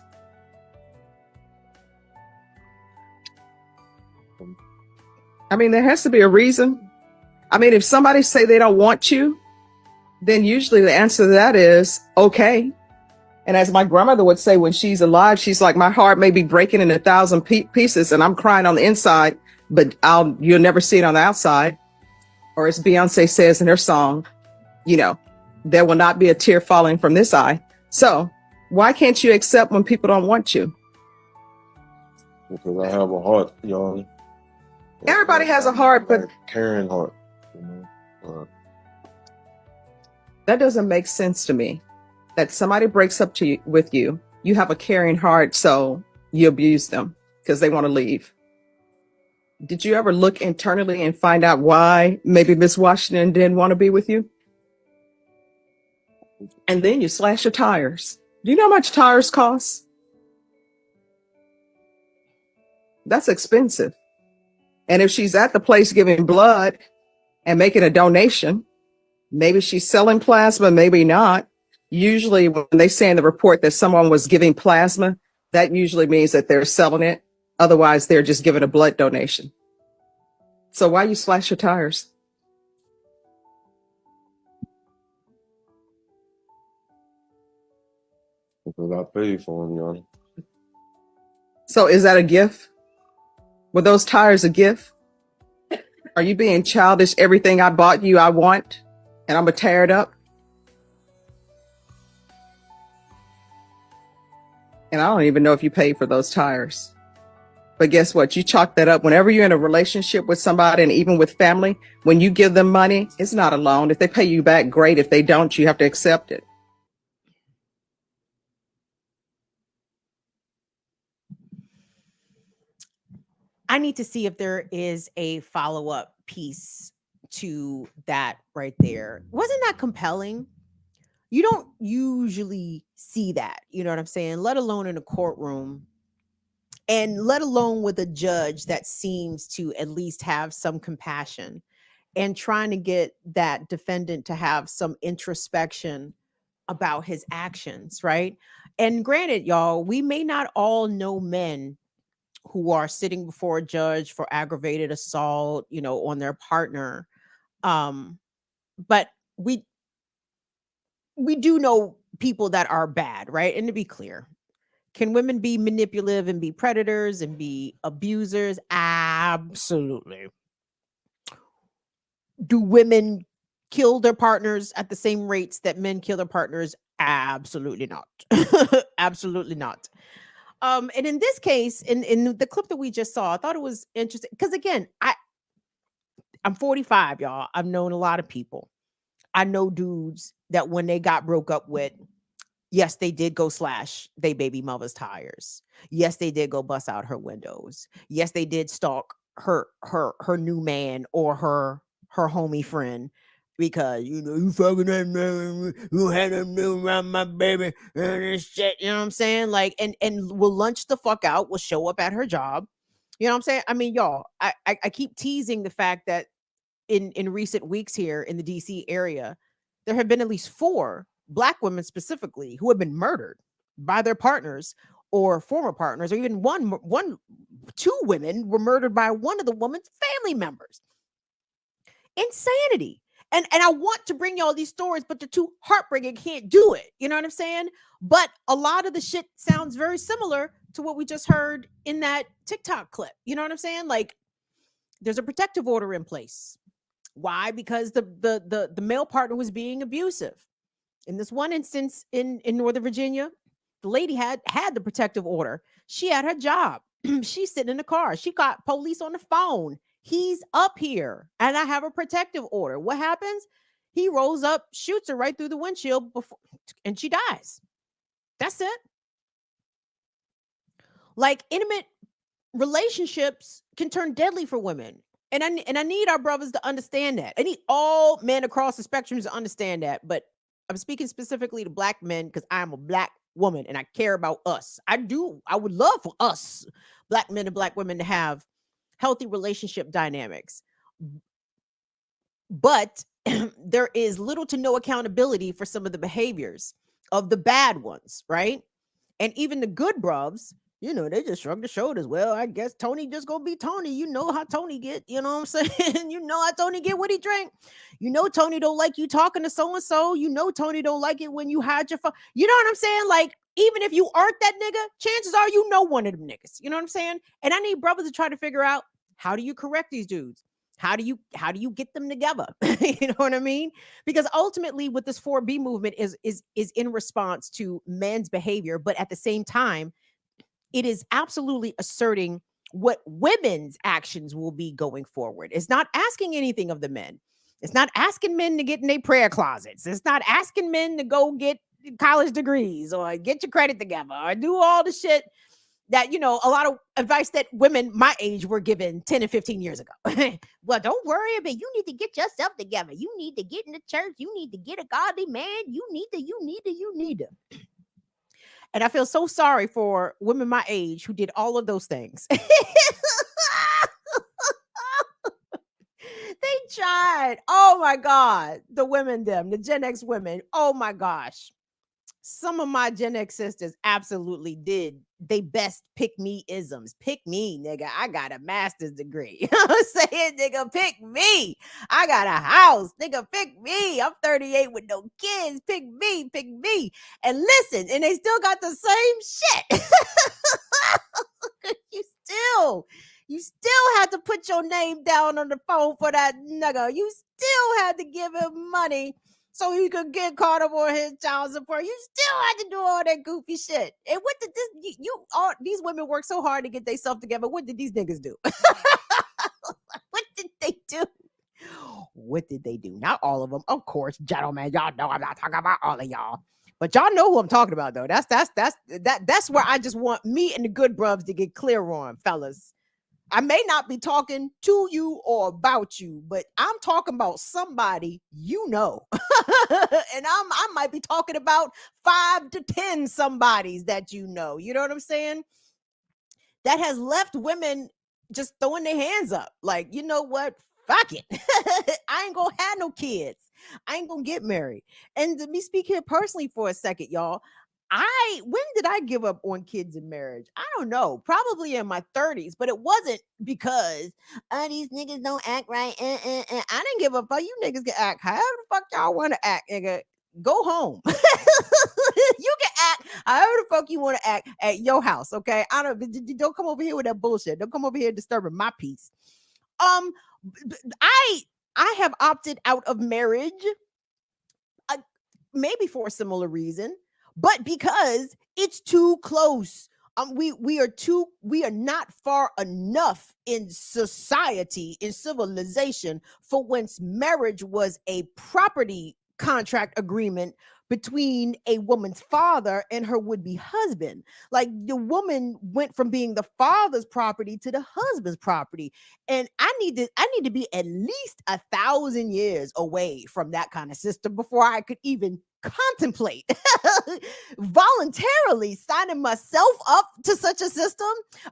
I mean, there has to be a reason. I mean, if somebody say they don't want you, then usually the answer to that is okay. And as my grandmother would say when she's alive, she's like, my heart may be breaking in 1,000 pieces and I'm crying on the inside, but you'll never see it on the outside. Or as Beyonce says in her song, there will not be a tear falling from this eye. So why can't you accept when people don't want you? Because I have a heart, y'all. Everybody has a heart, but caring heart. That doesn't make sense to me. That somebody breaks up with you, you have a caring heart, so you abuse them because they want to leave. Did you ever look internally and find out why maybe Miss Washington didn't want to be with you? And then you slash your tires. Do you know how much tires cost? That's expensive. And if she's at the place giving blood and making a donation, maybe she's selling plasma, maybe not. Usually when they say in the report that someone was giving plasma, that usually means that they're selling it. Otherwise, they're just giving a blood donation. So why you slash your tires? Because I paid for them, y'all. So is that a gift? Were those tires a gift? Are you being childish? Everything I bought you, I want, and I'm gonna tear it up? And I don't even know if you paid for those tires. But guess what? You chalk that up. Whenever you're in a relationship with somebody, and even with family, when you give them money, it's not a loan. If they pay you back, great. If they don't, you have to accept it. I need to see if there is a follow-up piece to that right there. Wasn't that compelling? You don't usually see that, you know what I'm saying? Let alone in a courtroom, and let alone with a judge that seems to at least have some compassion and trying to get that defendant to have some introspection about his actions, right? And granted, y'all, we may not all know men who are sitting before a judge for aggravated assault, you know, on their partner. But we do know people that are bad, right? And to be clear, can women be manipulative and be predators and be abusers? Absolutely. Do women kill their partners at the same rates that men kill their partners? Absolutely not. Absolutely not. And in this case, in the clip that we just saw, I thought it was interesting because again, I'm 45, y'all. I've known a lot of people. I know dudes that when they got broke up with, yes, they did go slash they baby mother's tires. Yes, they did go bust out her windows. Yes, they did stalk her new man or her homie friend because you fucking that man, you had a new around my baby and this shit, you know what I'm saying? Like and will lunch the fuck out, will show up at her job. You know what I'm saying? I mean, y'all, I keep teasing the fact that in recent weeks here in the DC area, there have been at least 4 Black women specifically who have been murdered by their partners or former partners, or even 2 women were murdered by one of the woman's family members. Insanity. And I want to bring y'all these stories, but they're too heartbreaking. Can't do it. You know what I'm saying? But a lot of the shit sounds very similar to what we just heard in that TikTok clip. You know what I'm saying? Like there's a protective order in place. Why? Because the male partner was being abusive. In this one instance in Northern Virginia, the lady had the protective order. She had her job. She's sitting in the car. She got police on the phone. He's up here and I have a protective order. What happens? He rolls up, shoots her right through the windshield and she dies. That's it. Like intimate relationships can turn deadly for women. And I need our brothers to understand that. I need all men across the spectrum to understand that. But I'm speaking specifically to Black men because I'm a Black woman and I care about us. I would love for us, Black men and Black women, to have healthy relationship dynamics. But there is little to no accountability for some of the behaviors of the bad ones, right? And even the good bruvs, you know, they just shrug their shoulders. Well, I guess Tony just gonna be Tony. You know how Tony get, you know what I'm saying? You know how Tony get what he drink. You know Tony don't like you talking to so-and-so. You know Tony don't like it when you hide your phone. You know what I'm saying? Like, even if you aren't that nigga, chances are you know one of them niggas. You know what I'm saying? And I need brothers to try to figure out, how do you correct these dudes? How do you get them together? You know what I mean? Because ultimately what this 4B movement is in response to men's behavior, but at the same time, it is absolutely asserting what women's actions will be going forward. It's not asking anything of the men. It's not asking men to get in their prayer closets. It's not asking men to go get college degrees or get your credit together or do all the shit that, you know, a lot of advice that women my age were given 10 and 15 years ago. Well, don't worry about it. You need to get yourself together. You need to get in the church. You need to get a godly man. You need to. And I feel so sorry for women my age who did all of those things. They tried. Oh my God. The women, the Gen X women. Oh my gosh. Some of my Gen X sisters absolutely did. They best pick me isms. Pick me, nigga. I got a master's degree. You know what I'm saying, nigga? Pick me. I got a house. Nigga, pick me. I'm 38 with no kids. Pick me. Pick me. And listen, and they still got the same shit. You still had to put your name down on the phone for that nigga. You still had to give him money so he could get caught up on his child support. You still had to do all that goofy shit. And what did this? You all these women work so hard to get themselves together. What did these niggas do? What did they do? What did they do? Not all of them, of course, gentlemen. Y'all know I'm not talking about all of y'all, but y'all know who I'm talking about, though. That's where I just want me and the good bruvs to get clear on, fellas. I may not be talking to you or about you, but I'm talking about somebody you know. And I might be talking about 5 to 10 somebodies that you know. You know what I'm saying? That has left women just throwing their hands up. Like, you know what? Fuck it. I ain't gonna have no kids. I ain't gonna get married. And to me speak here personally for a second, y'all. When did I give up on kids and marriage? I don't know. Probably in my 30s, but it wasn't because these niggas don't act right. I didn't give up. You niggas can act however the fuck y'all want to act, nigga. Go home. You can act however the fuck you want to act at your house, okay? Don't come over here with that bullshit. Don't come over here disturbing my peace. I have opted out of marriage, maybe for a similar reason, but because it's too close. We are not far enough in society, in civilization, for whence marriage was a property contract agreement between a woman's father and her would-be husband. Like, the woman went from being the father's property to the husband's property. And I need to be at least 1,000 years away from that kind of system before I could even contemplate voluntarily signing myself up to such a system.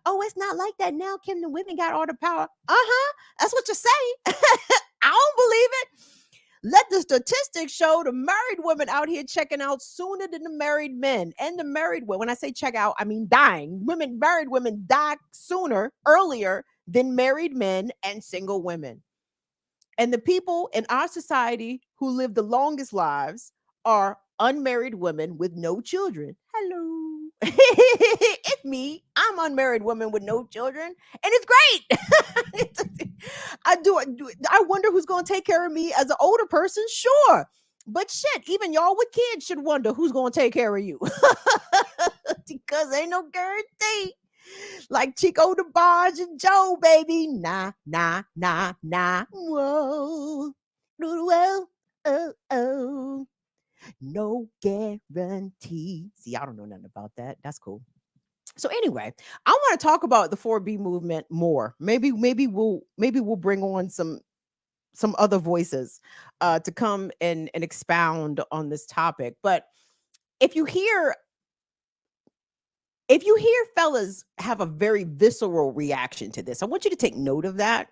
Oh, it's not like that now, Kim. The women got all the power. That's what you're saying. I don't believe it. Let the statistics show the married women out here checking out sooner than the married men. And the married women, when I say check out, I mean dying. Married women die earlier than married men and single women. And the people in our society who live the longest lives are unmarried women with no children. Hello. It's me. I'm unmarried woman with no children, and it's great. I wonder who's going to take care of me as an older person. Sure. But shit, even y'all with kids should wonder who's going to take care of you. Because ain't no guarantee. Like Chico DeBarge and Joe, baby. Nah. Whoa. Well, oh. No guarantee. See, I don't know nothing about that. That's cool. So anyway, I want to talk about the 4B movement more. Maybe we'll bring on some other voices to come and expound on this topic. But if you hear fellas have a very visceral reaction to this, I want you to take note of that.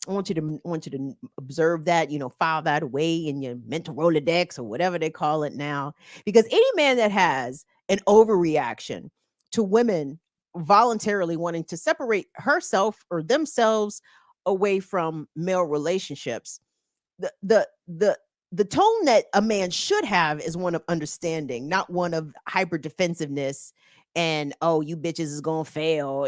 I want you to observe that, file that away in your mental Rolodex or whatever they call it now. Because any man that has an overreaction to women voluntarily wanting to separate herself or themselves away from male relationships, the tone that a man should have is one of understanding, not one of hyper defensiveness and, oh, you bitches is gonna fail.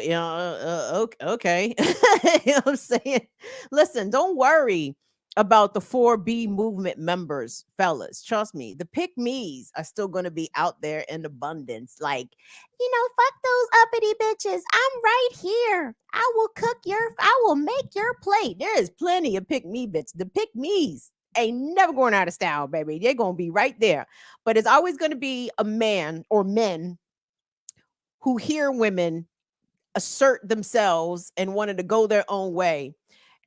Okay. You know what I'm saying? Listen, don't worry about the 4B movement members, fellas. Trust me, the pick-me's are still gonna be out there in abundance. Like, fuck those uppity bitches. I'm right here. I will make your plate. There is plenty of pick-me bitches. The pick-me's ain't never going out of style, baby. They're gonna be right there. But it's always gonna be a man or men who hear women assert themselves and wanted to go their own way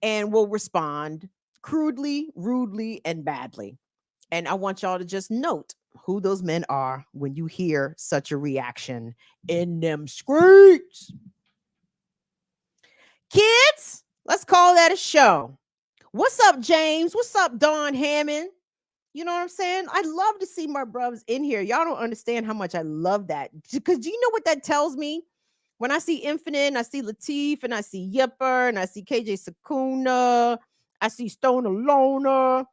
and will respond crudely, rudely, and badly. And I want y'all to just note who those men are when you hear such a reaction in them streets. Kids, let's call that a show. What's up, James? What's up, Dawn Hammond? You know what I'm saying? I love to see my brothers in here. Y'all don't understand how much I love that. Because do you know what that tells me? When I see Infinite, and I see Latif, and I see Yipper, and I see KJ Sakuna, I see Stoner Loner.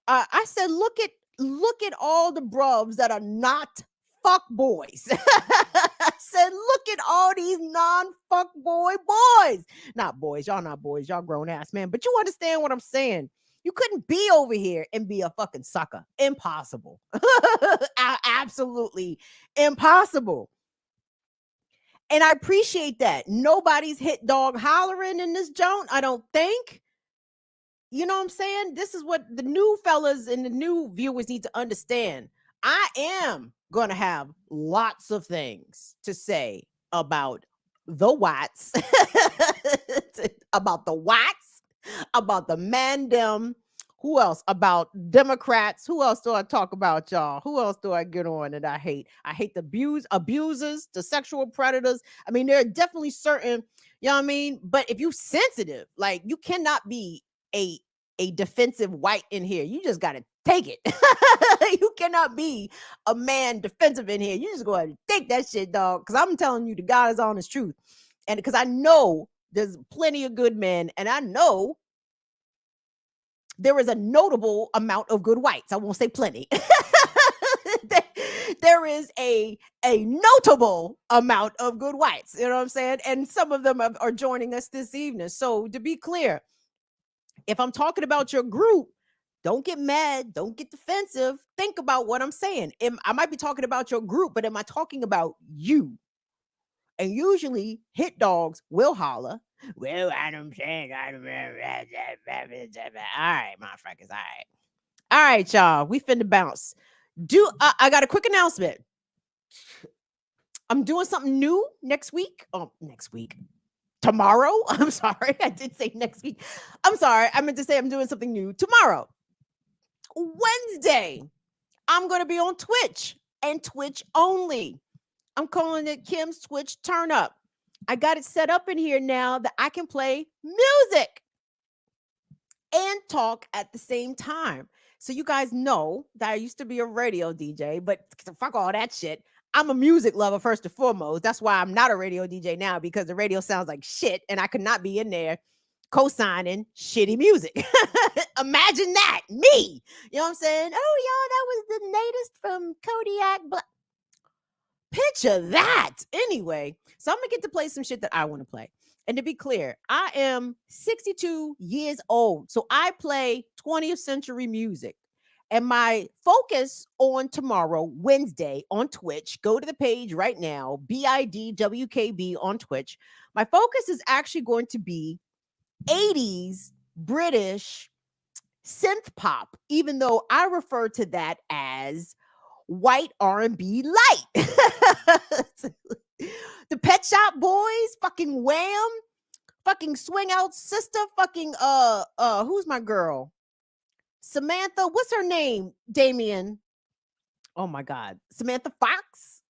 I said, look at all the bruvs that are not fuck boys. I said, look at all these non-fuck boys. Not boys. Y'all not boys. Y'all grown ass man. But you understand what I'm saying? You couldn't be over here and be a fucking sucker. Impossible. Absolutely impossible. And I appreciate that. Nobody's hit dog hollering in this joint, I don't think. You know what I'm saying? This is what the new fellas and the new viewers need to understand. I am going to have lots of things to say about the whites, about the whites, about the mandem. Who else? About Democrats. Who else do I talk about, y'all? Who else do I get on that I hate? I hate the abusers, the sexual predators. I mean, there are definitely certain, you know what I mean? But if you sensitive, like you cannot be a defensive white in here. You just got to take it. You cannot be a man defensive in here. You just go ahead and take that shit, dog. Because I'm telling you, the God is honest truth. And because I know there's plenty of good men, and I know there is a notable amount of good whites. I won't say plenty. There is a notable amount of good whites. You know what I'm saying? And some of them are joining us this evening. So to be clear, if I'm talking about your group, don't get mad. Don't get defensive. Think about what I'm saying. I might be talking about your group, but am I talking about you? And usually hit dogs will holler. Well, I'm saying, all right, motherfuckers. All right, y'all. We finna bounce. I got a quick announcement. I'm doing something new next week. Next week. Tomorrow. I'm sorry. I did say next week. I'm sorry. I meant to say I'm doing something new tomorrow. Wednesday, I'm going to be on Twitch and Twitch only. I'm calling it Kim's Twitch Turn Up. I got it set up in here now that I can play music and talk at the same time. So you guys know that I used to be a radio DJ, but fuck all that shit. I'm a music lover first and foremost. That's why I'm not a radio DJ now, because the radio sounds like shit and I could not be in there co-signing shitty music. Imagine that. Me. You know what I'm saying? Oh, y'all, that was the latest from Kodiak. Picture that. Anyway, so I'm going to get to play some shit that I want to play. And to be clear, I am 62 years old. So I play 20th century music. And my focus on tomorrow, Wednesday, on Twitch, go to the page right now, BIDWKB on Twitch. My focus is actually going to be 80s British synth pop, even though I refer to that as white R&B light. The Pet Shop Boys, fucking Wham, fucking Swing Out Sister, fucking who's my girl? Samantha, what's her name? Damien. Oh my God. Samantha Fox?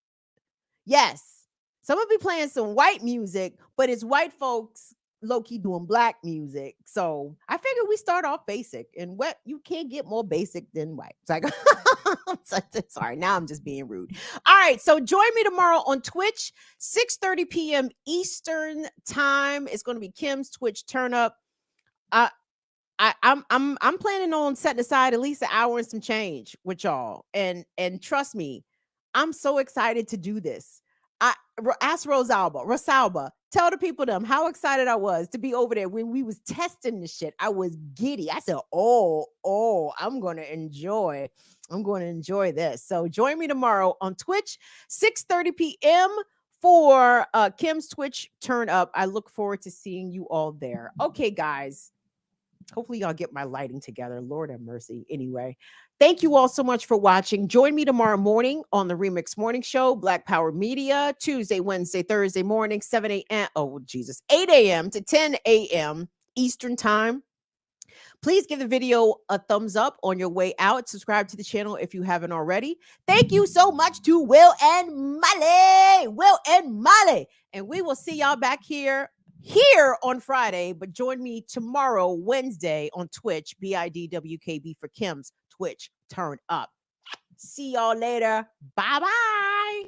Yes. So I'm gonna be playing some white music, but it's white folks low-key doing black music. So I figured we start off basic, and what you can't get more basic than white. It's like, sorry, now I'm just being rude. All right, so join me tomorrow on Twitch, 6:30 p.m. Eastern time. It's going to be Kim's Twitch Turn Up. I'm planning on setting aside at least an hour and some change with y'all, and trust me, I'm so excited to do this. Ask Rosalba, tell the people them how excited I was to be over there when we was testing this shit. I was giddy. I said, oh, I'm going to enjoy this. So join me tomorrow on Twitch, 6:30 p.m. for Kim's Twitch Turn Up. I look forward to seeing you all there. Okay, guys. Hopefully y'all get my lighting together. Lord have mercy. Anyway, thank you all so much for watching. Join me tomorrow morning on the Remix Morning Show, Black Power Media, Tuesday, Wednesday, Thursday morning, 7 a.m. 8 a.m. to 10 a.m. Eastern time. Please give the video a thumbs up on your way out. Subscribe to the channel if you haven't already. Thank you so much to Will and Molly. And we will see y'all back here on Friday, but join me tomorrow, Wednesday, on Twitch, BIDWKB for Kim's Twitch Turn Up. See y'all later. Bye-bye.